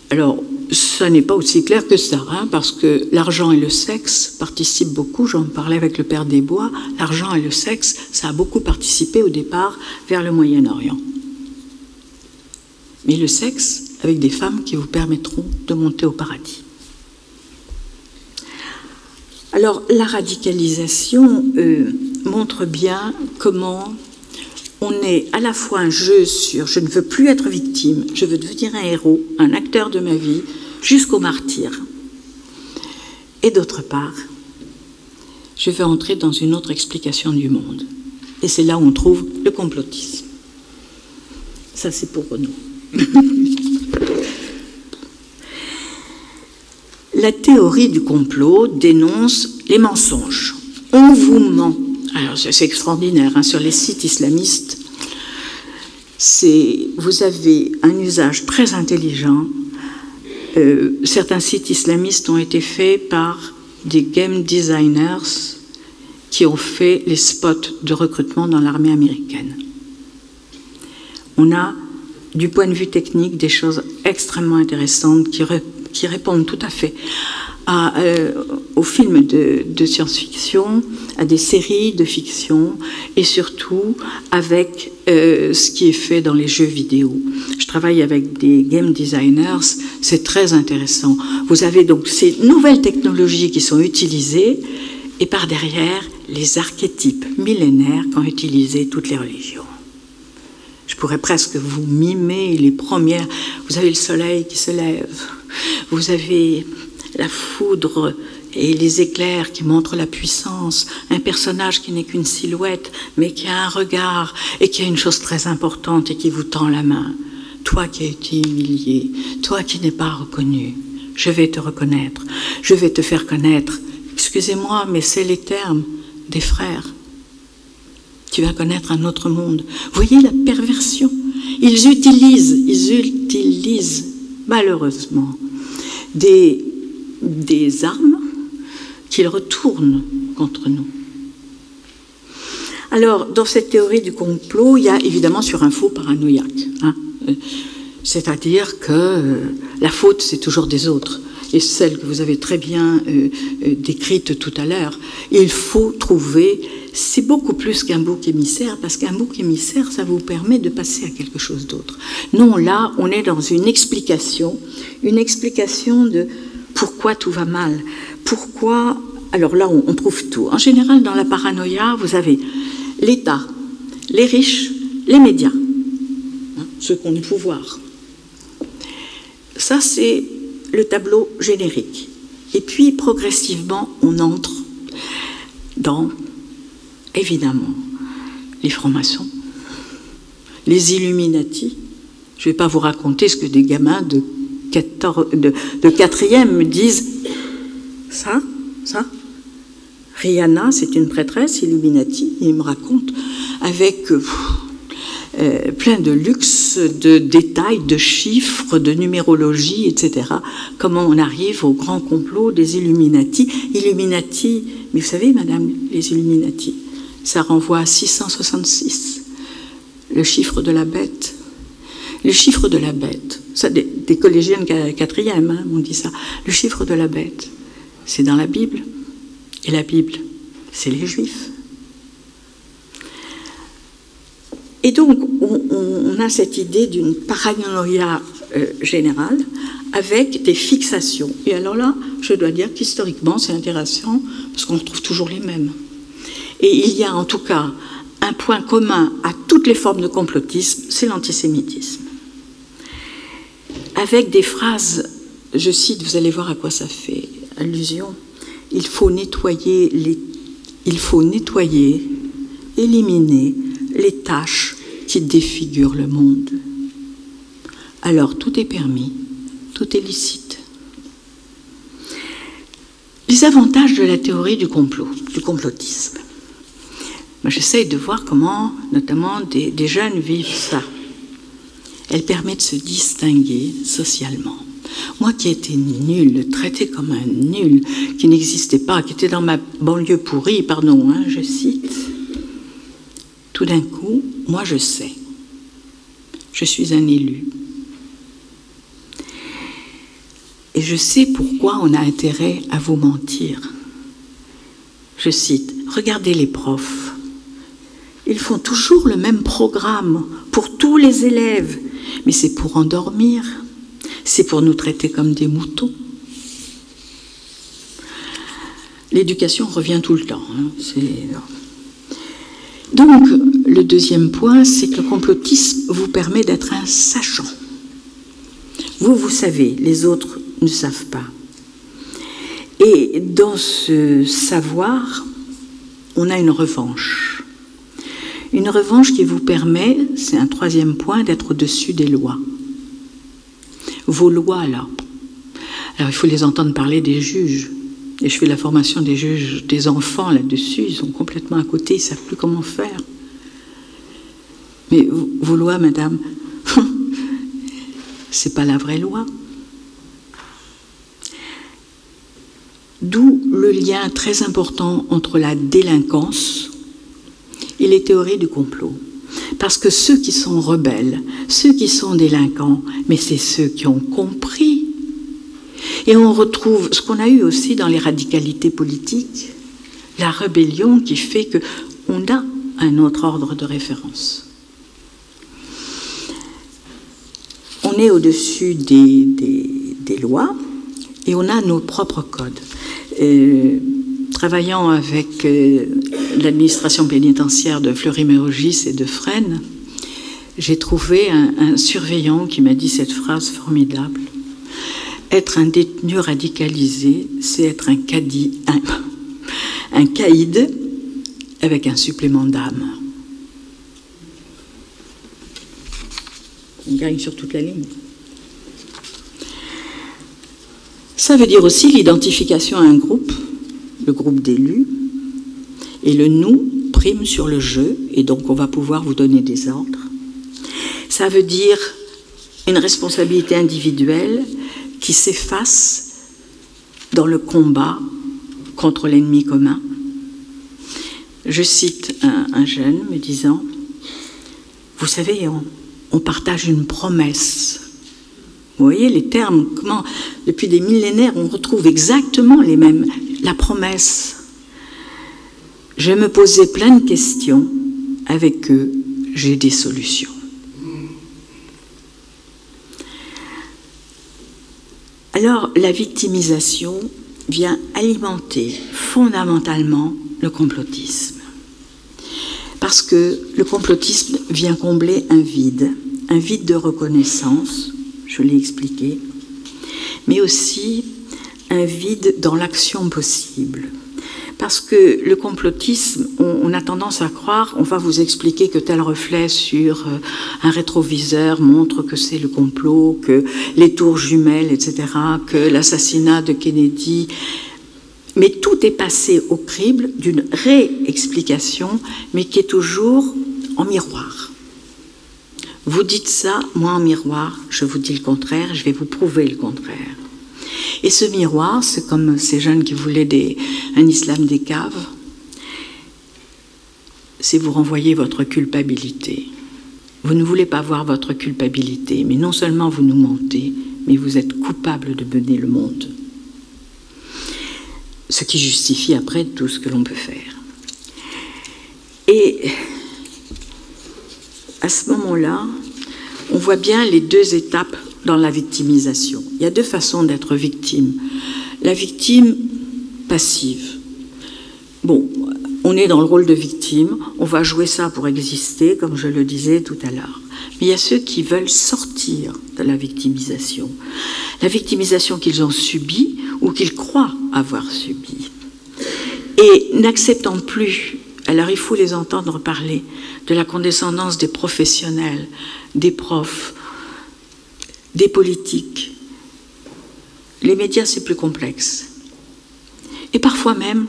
Alors, ça n'est pas aussi clair que ça, hein, parce que l'argent et le sexe participent beaucoup. J'en parlais avec le père Desbois. L'argent et le sexe, ça a beaucoup participé au départ vers le Moyen-Orient. Mais le sexe, avec des femmes qui vous permettront de monter au paradis. Alors, la radicalisation montre bien comment on est à la fois un jeu sur « je ne veux plus être victime, je veux devenir un héros, un acteur de ma vie, jusqu'au martyr ». Et d'autre part, je vais entrer dans une autre explication du monde. Et c'est là où on trouve le complotisme. Ça, c'est pour nous. La théorie du complot dénonce les mensonges. On vous ment. Alors, c'est extraordinaire, hein, sur les sites islamistes, vous avez un usage très intelligent. Certains sites islamistes ont été faits par des game designers qui ont fait les spots de recrutement dans l'armée américaine. On a, du point de vue technique, des choses extrêmement intéressantes qui répondent tout à fait aux films de science-fiction, à des séries de fiction, et surtout avec ce qui est fait dans les jeux vidéo. Je travaille avec des game designers, c'est très intéressant. Vous avez donc ces nouvelles technologies qui sont utilisées, et par derrière, les archétypes millénaires qu'ont utilisés toutes les religions. Je pourrais presque vous mimer les premières. Vous avez le soleil qui se lève, vous avez la foudre et les éclairs qui montrent la puissance, un personnage qui n'est qu'une silhouette, mais qui a un regard et qui a une chose très importante et qui vous tend la main. Toi qui as été humilié, toi qui n'es pas reconnu, je vais te reconnaître, je vais te faire connaître. Excusez-moi, mais c'est les termes des frères. Tu vas connaître un autre monde. Vous voyez la perversion? Ils utilisent malheureusement des armes qu'ils retournent contre nous. Alors, dans cette théorie du complot, il y a évidemment sur un faux paranoïaque. Hein, c'est-à-dire que la faute, c'est toujours des autres. Et celle que vous avez très bien décrite tout à l'heure, il faut trouver, c'est beaucoup plus qu'un bouc émissaire, parce qu'un bouc émissaire, ça vous permet de passer à quelque chose d'autre. Non, là, on est dans une explication de pourquoi tout va mal, pourquoi... Alors là, on trouve tout. En général, dans la paranoïa, vous avez l'État, les riches, les médias, hein, ceux qui ont le pouvoir. Ça, c'est le tableau générique. Et puis, progressivement, on entre dans, évidemment, les francs-maçons, les Illuminati. Je ne vais pas vous raconter ce que des gamins de 4e me disent. Ça. Rihanna, c'est une prêtresse Illuminati, et il me raconte avec plein de luxe, de détails, de chiffres, de numérologie, etc. Comment on arrive au grand complot des Illuminati. Illuminati, mais vous savez, madame, les Illuminati, ça renvoie à 666, le chiffre de la bête. Le chiffre de la bête, ça, des collégiennes quatrième, hein, on dit ça. Le chiffre de la bête, c'est dans la Bible. Et la Bible, c'est les Juifs. Et donc, on a cette idée d'une paranoïa générale avec des fixations. Et alors là, je dois dire qu'historiquement, c'est intéressant parce qu'on retrouve toujours les mêmes. Et il y a en tout cas un point commun à toutes les formes de complotisme, c'est l'antisémitisme. Avec des phrases, je cite, vous allez voir à quoi ça fait allusion, il faut nettoyer, éliminer les tâches qui défigurent le monde. Alors tout est permis, tout est licite. Les avantages de la théorie du complot, du complotisme. Moi, j'essaye de voir comment, notamment, des jeunes vivent ça. Elle permet de se distinguer socialement. Moi qui étais nulle, traitée comme un nul, qui n'existais pas, qui était dans ma banlieue pourrie, pardon, hein, je cite, tout d'un coup, moi je sais. Je suis un élu. Et je sais pourquoi on a intérêt à vous mentir. Je cite, regardez les profs. Ils font toujours le même programme pour tous les élèves. Mais c'est pour endormir, c'est pour nous traiter comme des moutons. L'éducation revient tout le temps. Hein, donc, le deuxième point, c'est que le complotisme vous permet d'être un sachant. Vous savez, les autres ne savent pas. Et dans ce savoir, on a une revanche. Une revanche qui vous permet, c'est un troisième point, d'être au-dessus des lois. Vos lois, là. Alors, il faut les entendre parler des juges. Et je fais la formation des juges, des enfants là-dessus. Ils sont complètement à côté, ils ne savent plus comment faire. Mais vos lois, madame, c'est pas la vraie loi. D'où le lien très important entre la délinquance et les théories du complot. Parce que ceux qui sont rebelles, ceux qui sont délinquants, mais c'est ceux qui ont compris. Et on retrouve ce qu'on a eu aussi dans les radicalités politiques, la rébellion qui fait qu'on a un autre ordre de référence. On est au-dessus des lois et on a nos propres codes. Travaillant avec l'administration pénitentiaire de Fleury-Mérogis et de Fresnes, j'ai trouvé un surveillant qui m'a dit cette phrase formidable. Être un détenu radicalisé, c'est être un caïd avec un supplément d'âme. On gagne sur toute la ligne. Ça veut dire aussi l'identification à un groupe, le groupe d'élus, et le nous prime sur le je, et donc on va pouvoir vous donner des ordres. Ça veut dire une responsabilité individuelle qui s'efface dans le combat contre l'ennemi commun. Je cite un jeune me disant, vous savez, on partage une promesse. Vous voyez les termes, comment depuis des millénaires on retrouve exactement les mêmes. La promesse. Je me posais plein de questions, avec eux, j'ai des solutions. Alors, la victimisation vient alimenter fondamentalement le complotisme. Parce que le complotisme vient combler un vide de reconnaissance, je l'ai expliqué, mais aussi un vide dans l'action possible. Parce que le complotisme, on a tendance à croire, on va vous expliquer que tel reflet sur un rétroviseur montre que c'est le complot, que les tours jumelles, etc., que l'assassinat de Kennedy. Mais tout est passé au crible d'une réexplication, mais qui est toujours en miroir. Vous dites ça, moi en miroir, je vous dis le contraire, je vais vous prouver le contraire. Et ce miroir, c'est comme ces jeunes qui voulaient un islam des caves, c'est vous renvoyer votre culpabilité. Vous ne voulez pas voir votre culpabilité, mais non seulement vous nous mentez, mais vous êtes coupable de mener le monde. Ce qui justifie après tout ce que l'on peut faire. Et à ce moment-là, on voit bien les deux étapes dans la victimisation. Il y a deux façons d'être victime. La victime passive. Bon, on est dans le rôle de victime, on va jouer ça pour exister, comme je le disais tout à l'heure. Mais il y a ceux qui veulent sortir de la victimisation. La victimisation qu'ils ont subie ou qu'ils croient avoir subie. Et n'acceptant plus, alors il faut les entendre parler de la condescendance des professionnels, des profs, des politiques. Les médias, c'est plus complexe. Et parfois même,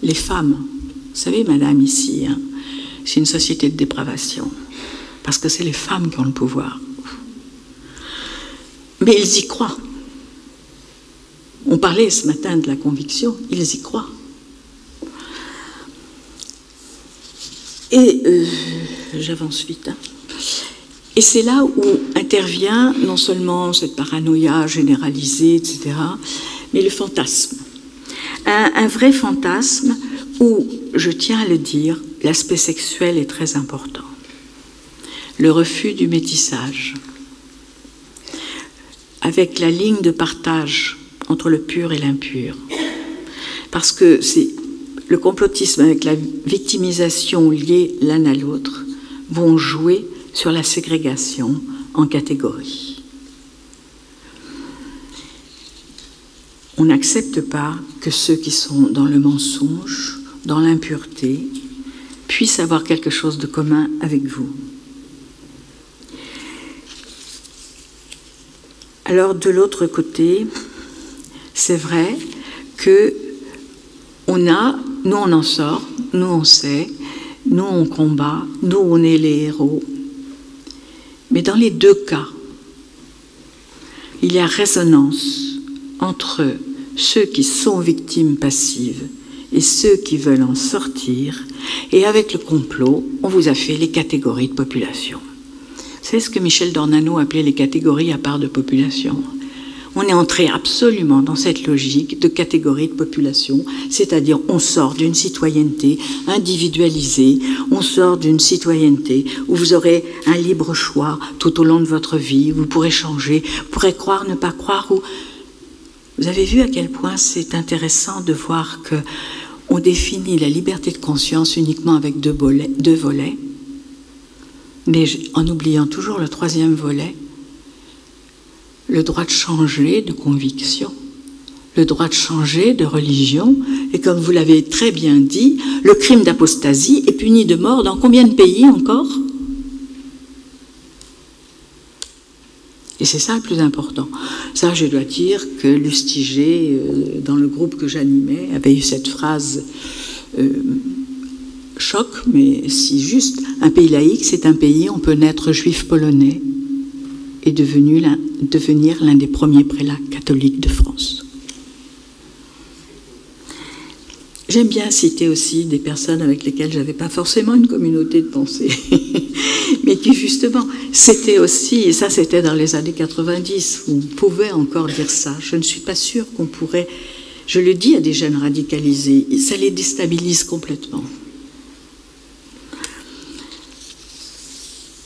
les femmes. Vous savez, madame, ici, hein, c'est une société de dépravation. Parce que c'est les femmes qui ont le pouvoir. Mais ils y croient. On parlait ce matin de la conviction, ils y croient. Et j'avance vite. Hein. Et c'est là où intervient non seulement cette paranoïa généralisée, etc., mais le fantasme. Un vrai fantasme où, je tiens à le dire, l'aspect sexuel est très important. Le refus du métissage, avec la ligne de partage entre le pur et l'impur. Parce que c'est le complotisme avec la victimisation liée l'un à l'autre vont jouer sur la ségrégation en catégories. On n'accepte pas que ceux qui sont dans le mensonge, dans l'impureté, puissent avoir quelque chose de commun avec vous. Alors, de l'autre côté, c'est vrai que nous on en sort, nous on sait, nous on combat, nous on est les héros. Mais dans les deux cas, il y a résonance entre ceux qui sont victimes passives et ceux qui veulent en sortir. Et avec le complot, on vous a fait les catégories de population. C'est ce que Michel Dornano appelait les catégories à part de population. On est entré absolument dans cette logique de catégorie de population, c'est-à-dire on sort d'une citoyenneté individualisée, on sort d'une citoyenneté où vous aurez un libre choix tout au long de votre vie, vous pourrez changer, vous pourrez croire, ne pas croire. Vous avez vu à quel point c'est intéressant de voir qu'on définit la liberté de conscience uniquement avec deux volets, mais en oubliant toujours le troisième volet, le droit de changer de conviction, le droit de changer de religion, et comme vous l'avez très bien dit, le crime d'apostasie est puni de mort dans combien de pays encore? Et c'est ça le plus important. Ça, je dois dire que Lustiger, dans le groupe que j'animais, avait eu cette phrase choc, mais si juste. Un pays laïque, c'est un pays où on peut naître juif polonais et devenir l'un des premiers prélats catholiques de France. J'aime bien citer aussi des personnes avec lesquelles je n'avais pas forcément une communauté de pensée, mais qui justement, c'était aussi, et ça c'était dans les années 90, où on pouvait encore dire ça. Je ne suis pas sûre qu'on pourrait, je le dis à des jeunes radicalisés, ça les déstabilise complètement.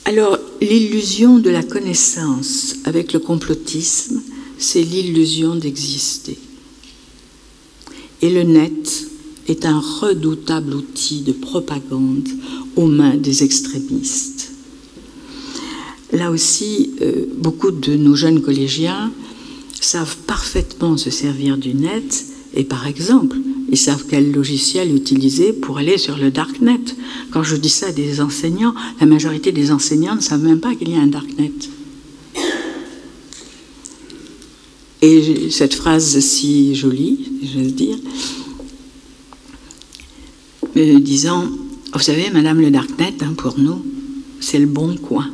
Alors, l'illusion de la connaissance avec le complotisme, c'est l'illusion d'exister. Et le net est un redoutable outil de propagande aux mains des extrémistes. Là aussi, beaucoup de nos jeunes collégiens savent parfaitement se servir du net et par exemple, ils savent quel logiciel utiliser pour aller sur le darknet. Quand je dis ça à des enseignants, la majorité des enseignants ne savent même pas qu'il y a un darknet. Et cette phrase si jolie, je veux dire, disant, vous savez, madame, le darknet, hein, pour nous, c'est le bon coin.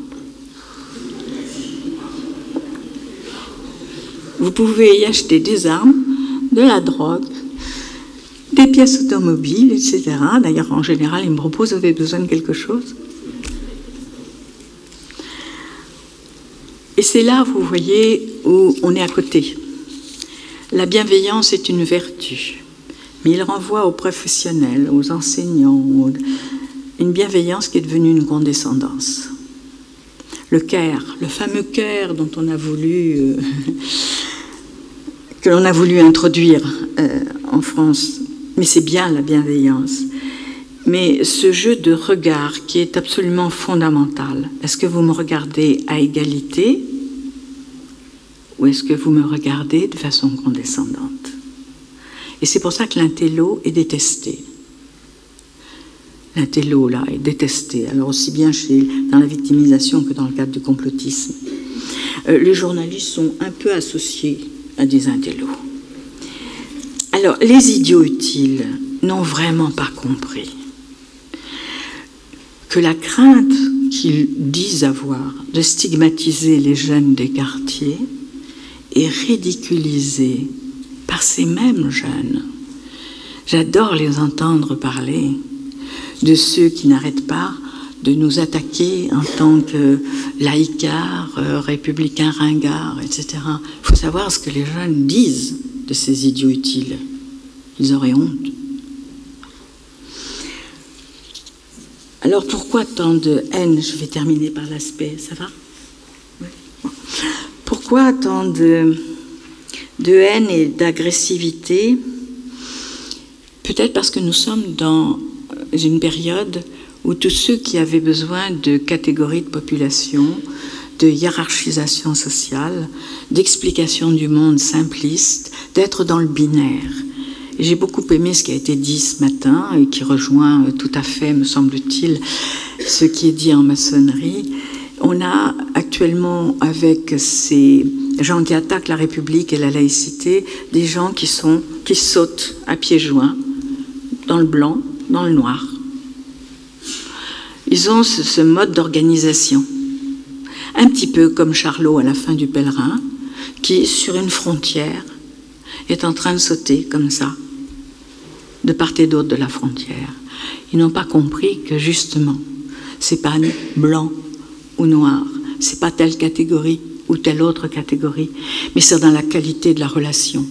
Vous pouvez y acheter des armes, de la drogue, des pièces automobiles, etc. D'ailleurs, en général, ils me proposent, vous avez besoin de quelque chose. Et c'est là, vous voyez, où on est à côté. La bienveillance est une vertu, mais il renvoie aux professionnels, aux enseignants, une bienveillance qui est devenue une condescendance. Le care, le fameux care dont on a voulu, que l'on a voulu introduire en France, mais c'est bien la bienveillance. Mais ce jeu de regard qui est absolument fondamental, est-ce que vous me regardez à égalité ou est-ce que vous me regardez de façon condescendante? Et c'est pour ça que l'intello est détesté. L'intello, là, est détesté, alors aussi bien dans la victimisation que dans le cadre du complotisme. Les journalistes sont un peu associés à des intellos. Alors, les idiots utiles n'ont vraiment pas compris que la crainte qu'ils disent avoir de stigmatiser les jeunes des quartiers est ridiculisée par ces mêmes jeunes. J'adore les entendre parler de ceux qui n'arrêtent pas de nous attaquer en tant que laïcards, républicains ringards, etc. Il faut savoir ce que les jeunes disent de ces idiots utiles. Ils auraient honte. Alors pourquoi tant de haine? Je vais terminer par l'aspect, ça va? Oui. Pourquoi tant de haine et d'agressivité? Peut-être parce que nous sommes dans une période où tous ceux qui avaient besoin de catégories de population, de hiérarchisation sociale, d'explication du monde simpliste, d'être dans le binaire. Et j'ai beaucoup aimé ce qui a été dit ce matin et qui rejoint tout à fait, me semble-t-il, ce qui est dit en maçonnerie. On a actuellement, avec ces gens qui attaquent la République et la laïcité, des gens qui sautent à pieds joints, dans le blanc, dans le noir. Ils ont ce mode d'organisation, un petit peu comme Charlot à la fin du Pèlerin, qui, sur une frontière, est en train de sauter comme ça, de part et d'autre de la frontière. Ils n'ont pas compris que, justement, c'est pas blanc ou noir, c'est pas telle catégorie ou telle autre catégorie, mais c'est dans la qualité de la relation,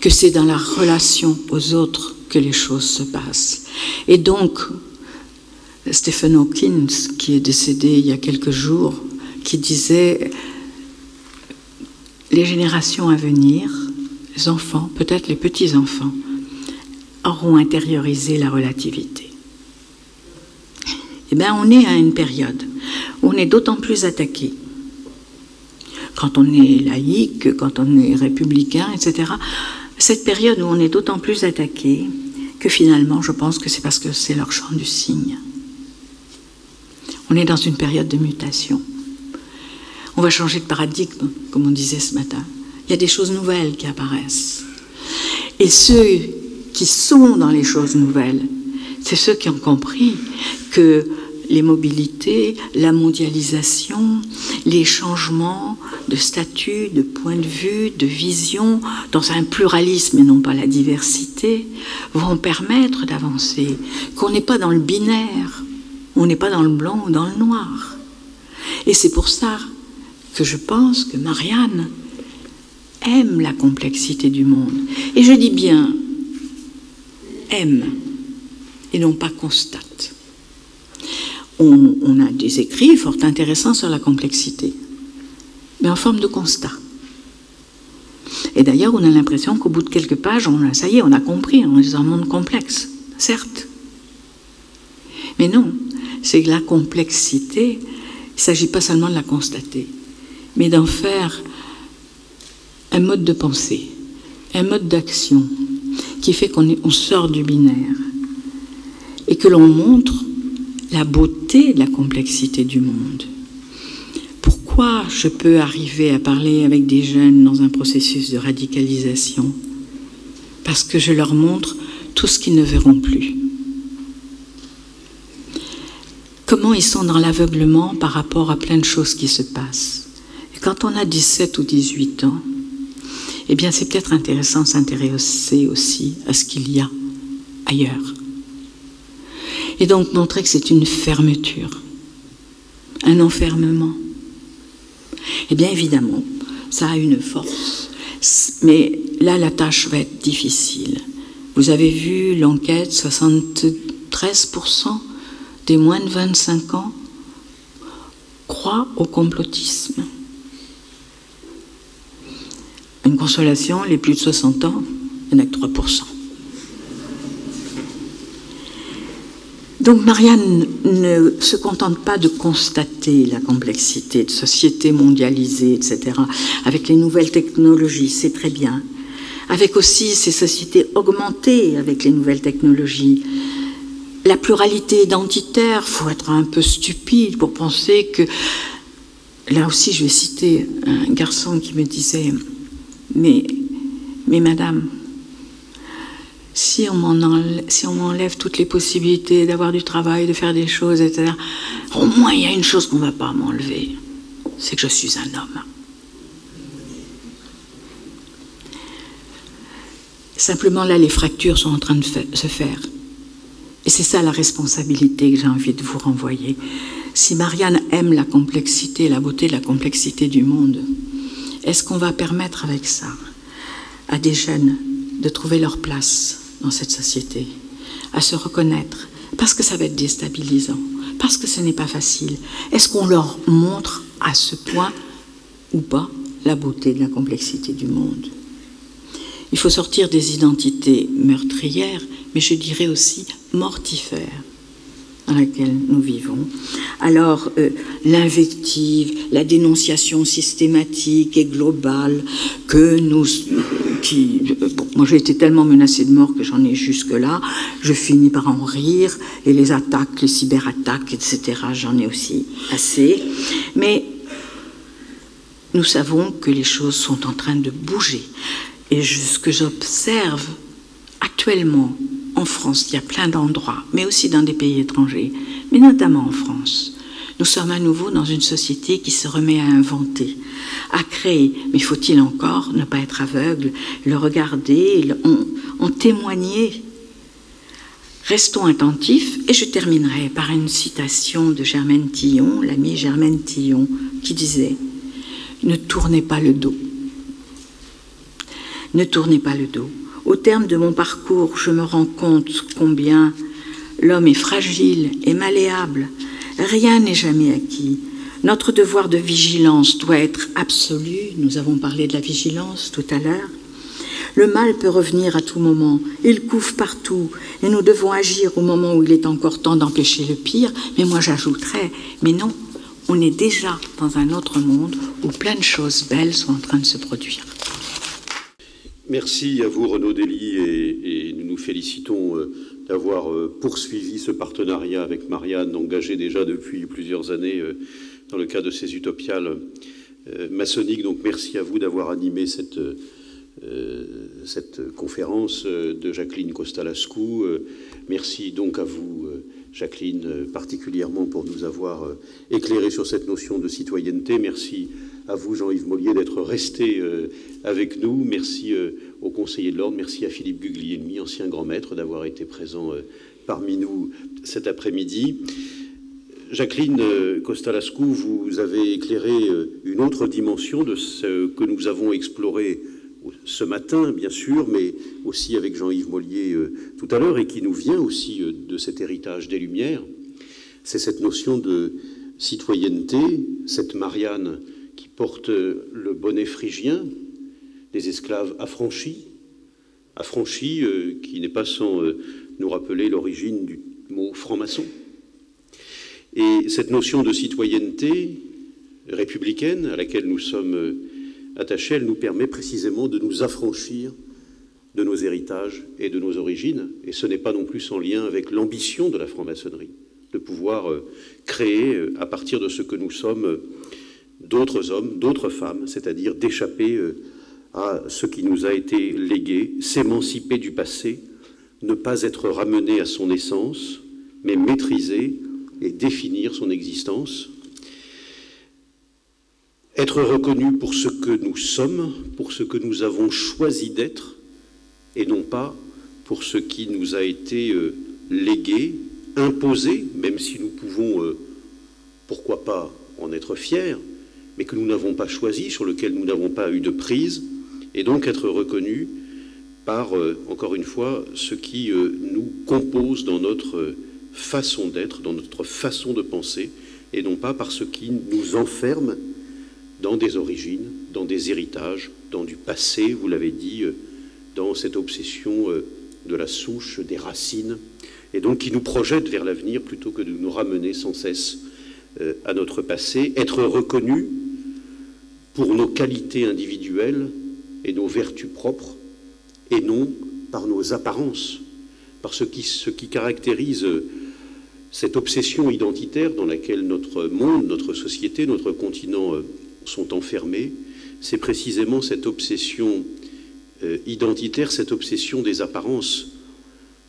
que c'est dans la relation aux autres que les choses se passent. Et donc, Stephen Hawking, qui est décédé il y a quelques jours, qui disait les générations à venir, les enfants, peut-être les petits-enfants, auront intériorisé la relativité. Eh bien, on est à une période où on est d'autant plus attaqué. Quand on est laïque, quand on est républicain, etc., cette période où on est d'autant plus attaqué que finalement, je pense que c'est parce que c'est leur chant du cygne. On est dans une période de mutation. On va changer de paradigme, comme on disait ce matin. Il y a des choses nouvelles qui apparaissent. Et ceux qui sont dans les choses nouvelles, c'est ceux qui ont compris que les mobilités, la mondialisation, les changements de statut, de point de vue, de vision, dans un pluralisme et non pas la diversité, vont permettre d'avancer, qu'on n'est pas dans le binaire, on n'est pas dans le blanc ou dans le noir. Et c'est pour ça que je pense que Marianne aime la complexité du monde. Et je dis bien aime et non pas constate. On a des écrits fort intéressants sur la complexité, mais en forme de constat. Et d'ailleurs, on a l'impression qu'au bout de quelques pages, ça y est, on a compris, on est dans un monde complexe, certes. Mais non, c'est que la complexité, il ne s'agit pas seulement de la constater, mais d'en faire un mode de pensée, un mode d'action, qui fait qu'on sort du binaire, et que l'on montre la beauté de la complexité du monde. Pourquoi je peux arriver à parler avec des jeunes dans un processus de radicalisation? Parce que je leur montre tout ce qu'ils ne verront plus. Comment ils sont dans l'aveuglement par rapport à plein de choses qui se passent. Et quand on a 17 ou 18 ans, eh bien c'est peut-être intéressant de s'intéresser aussi à ce qu'il y a ailleurs. Et donc montrer que c'est une fermeture, un enfermement. Eh bien évidemment, ça a une force. Mais là, la tâche va être difficile. Vous avez vu l'enquête, 73% des moins de 25 ans croient au complotisme. Une consolation, les plus de 60 ans, il n'y en a que 3%. Donc Marianne ne se contente pas de constater la complexité de sociétés mondialisées, etc., avec les nouvelles technologies, c'est très bien. Avec aussi ces sociétés augmentées avec les nouvelles technologies. La pluralité identitaire, il faut être un peu stupide pour penser que... Là aussi, je vais citer un garçon qui me disait « Mais madame, si on m'enlève toutes les possibilités d'avoir du travail, de faire des choses, etc., au moins il y a une chose qu'on ne va pas m'enlever, c'est que je suis un homme. » Simplement, là, les fractures sont en train de se faire. Et c'est ça la responsabilité que j'ai envie de vous renvoyer. Si Marianne aime la complexité, la beauté, la complexité du monde, est-ce qu'on va permettre avec ça à des jeunes de trouver leur place dans cette société, à se reconnaître, parce que ça va être déstabilisant, parce que ce n'est pas facile. Est-ce qu'on leur montre à ce point ou pas la beauté de la complexité du monde? Il faut sortir des identités meurtrières, mais je dirais aussi mortifères, dans laquelle nous vivons. Alors, l'invective, la dénonciation systématique et globale bon, moi j'ai été tellement menacée de mort que j'en ai jusque-là, je finis par en rire, et les attaques, les cyberattaques, etc., j'en ai aussi assez. Mais nous savons que les choses sont en train de bouger. Et ce que j'observe actuellement en France, il y a plein d'endroits, mais aussi dans des pays étrangers, mais notamment en France. Nous sommes à nouveau dans une société qui se remet à inventer, à créer. Mais faut-il encore ne pas être aveugle, le regarder, en témoigner? Restons attentifs, et je terminerai par une citation de Germaine Tillon, l'amie Germaine Tillon, qui disait « Ne tournez pas le dos ». Ne tournez pas le dos. Au terme de mon parcours, je me rends compte combien l'homme est fragile et malléable. Rien n'est jamais acquis. Notre devoir de vigilance doit être absolu. Nous avons parlé de la vigilance tout à l'heure. Le mal peut revenir à tout moment. Il couve partout. Et nous devons agir au moment où il est encore temps d'empêcher le pire. Mais moi, j'ajouterais, mais non, on est déjà dans un autre monde où plein de choses belles sont en train de se produire. Merci à vous, Renaud Dely, et nous nous félicitons d'avoir poursuivi ce partenariat avec Marianne, engagé déjà depuis plusieurs années dans le cadre de ces utopiales maçonniques. Donc merci à vous d'avoir animé cette conférence de Jacqueline Costa-Lascou. Merci donc à vous, Jacqueline, particulièrement pour nous avoir éclairé sur cette notion de citoyenneté. Merci à vous, Jean-Yves Mollier, d'être resté avec nous. Merci aux conseillers de l'ordre. Merci à Philippe Guglielmi, ancien grand maître, d'avoir été présent parmi nous cet après-midi. Jacqueline Costa-Lascou, vous avez éclairé une autre dimension de ce que nous avons exploré ce matin, bien sûr, mais aussi avec Jean-Yves Mollier tout à l'heure, et qui nous vient aussi de cet héritage des Lumières. C'est cette notion de citoyenneté, cette Marianne qui porte le bonnet phrygien des esclaves affranchis, qui n'est pas sans nous rappeler l'origine du mot franc-maçon. Et cette notion de citoyenneté républicaine à laquelle nous sommes attachés, elle nous permet précisément de nous affranchir de nos héritages et de nos origines. Et ce n'est pas non plus sans lien avec l'ambition de la franc-maçonnerie, de pouvoir créer à partir de ce que nous sommes d'autres hommes, d'autres femmes, c'est-à-dire d'échapper à ce qui nous a été légué, s'émanciper du passé, ne pas être ramené à son essence, mais maîtriser et définir son existence. être reconnu pour ce que nous sommes, pour ce que nous avons choisi d'être, et non pas pour ce qui nous a été légué, imposé, même si nous pouvons, pourquoi pas, en être fiers, mais que nous n'avons pas choisi, sur lequel nous n'avons pas eu de prise, et donc être reconnu par, encore une fois, ce qui nous compose dans notre façon d'être, dans notre façon de penser, et non pas par ce qui nous enferme dans des origines, dans des héritages, dans du passé, vous l'avez dit, dans cette obsession de la souche, des racines, et donc qui nous projette vers l'avenir plutôt que de nous ramener sans cesse à notre passé, être reconnu pour nos qualités individuelles et nos vertus propres, et non par nos apparences, par ce qui caractérise cette obsession identitaire dans laquelle notre monde, notre société, notre continent sont enfermés. C'est précisément cette obsession identitaire, cette obsession des apparences,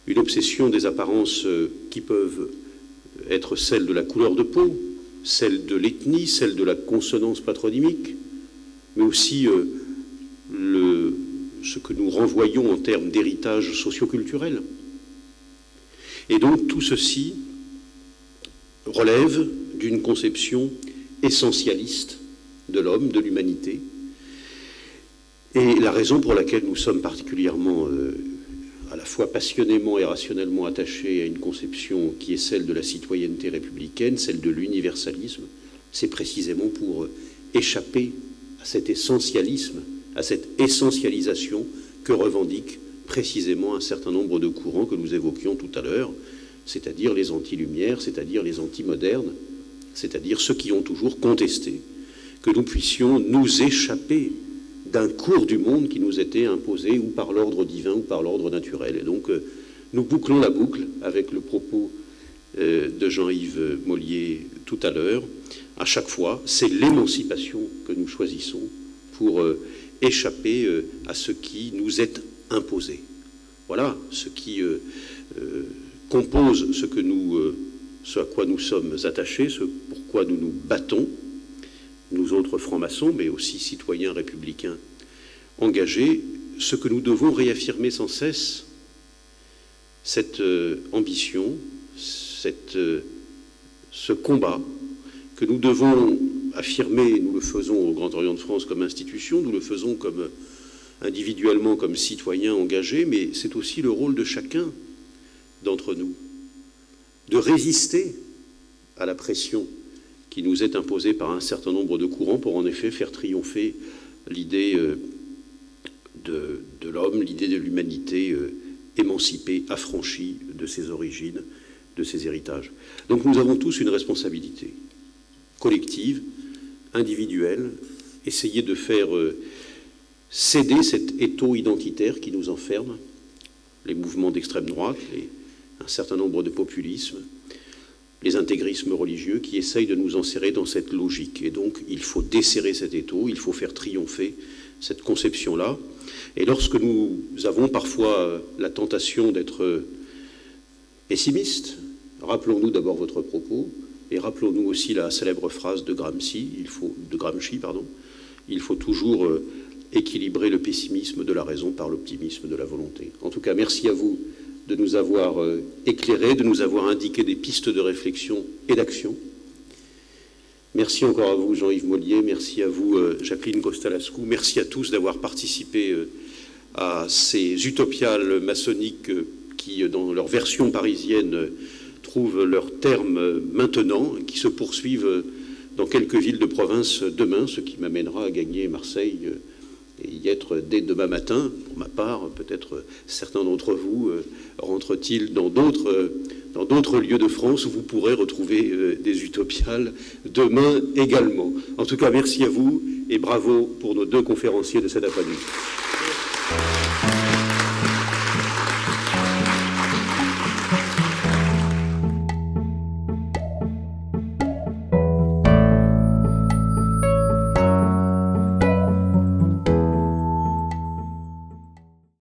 une obsession des apparences qui peuvent être celles de la couleur de peau, celles de l'ethnie, celles de la consonance patronymique, mais aussi ce que nous renvoyons en termes d'héritage socioculturel. Et donc tout ceci relève d'une conception essentialiste de l'homme, de l'humanité, et la raison pour laquelle nous sommes particulièrement à la fois passionnément et rationnellement attachés à une conception qui est celle de la citoyenneté républicaine, celle de l'universalisme, c'est précisément pour échapper à cet essentialisme, à cette essentialisation que revendiquent précisément un certain nombre de courants que nous évoquions tout à l'heure, c'est-à-dire les anti-lumières, c'est-à-dire les anti-modernes, c'est-à-dire ceux qui ont toujours contesté que nous puissions nous échapper d'un cours du monde qui nous était imposé ou par l'ordre divin ou par l'ordre naturel. Et donc nous bouclons la boucle avec le propos de Jean-Yves Mollier tout à l'heure. À chaque fois, c'est l'émancipation que nous choisissons pour échapper à ce qui nous est imposé. Voilà ce qui compose ce à quoi nous sommes attachés, ce pourquoi nous nous battons, nous autres francs-maçons, mais aussi citoyens républicains engagés, ce que nous devons réaffirmer sans cesse, cette ambition, ce combat que nous devons affirmer. Nous le faisons au Grand Orient de France comme institution, nous le faisons comme individuellement comme citoyens engagés, mais c'est aussi le rôle de chacun d'entre nous de résister à la pression qui nous est imposée par un certain nombre de courants pour en effet faire triompher l'idée de l'homme, l'idée de l'humanité émancipée, affranchie de ses origines, de ses héritages. Donc nous avons tous une responsabilité collective, individuelle, essayer de faire céder cet étau identitaire qui nous enferme, les mouvements d'extrême droite, un certain nombre de populismes, les intégrismes religieux qui essayent de nous enserrer dans cette logique. Et donc, il faut desserrer cet étau, il faut faire triompher cette conception-là. Et lorsque nous avons parfois la tentation d'être pessimistes, rappelons-nous d'abord votre propos, et rappelons-nous aussi la célèbre phrase de Gramsci, il faut toujours équilibrer le pessimisme de la raison par l'optimisme de la volonté. En tout cas, merci à vous de nous avoir éclairés, de nous avoir indiqué des pistes de réflexion et d'action. Merci encore à vous, Jean-Yves Mollier, merci à vous, Jacqueline Costalascu, merci à tous d'avoir participé à ces utopiales maçonniques qui, dans leur version parisienne, trouvent leur terme maintenant, qui se poursuivent dans quelques villes de province demain, ce qui m'amènera à gagner Marseille et y être dès demain matin. Pour ma part, peut-être certains d'entre vous rentrent-ils dans d'autres lieux de France où vous pourrez retrouver des utopiales demain également. En tout cas, merci à vous et bravo pour nos deux conférenciers de cette après-midi.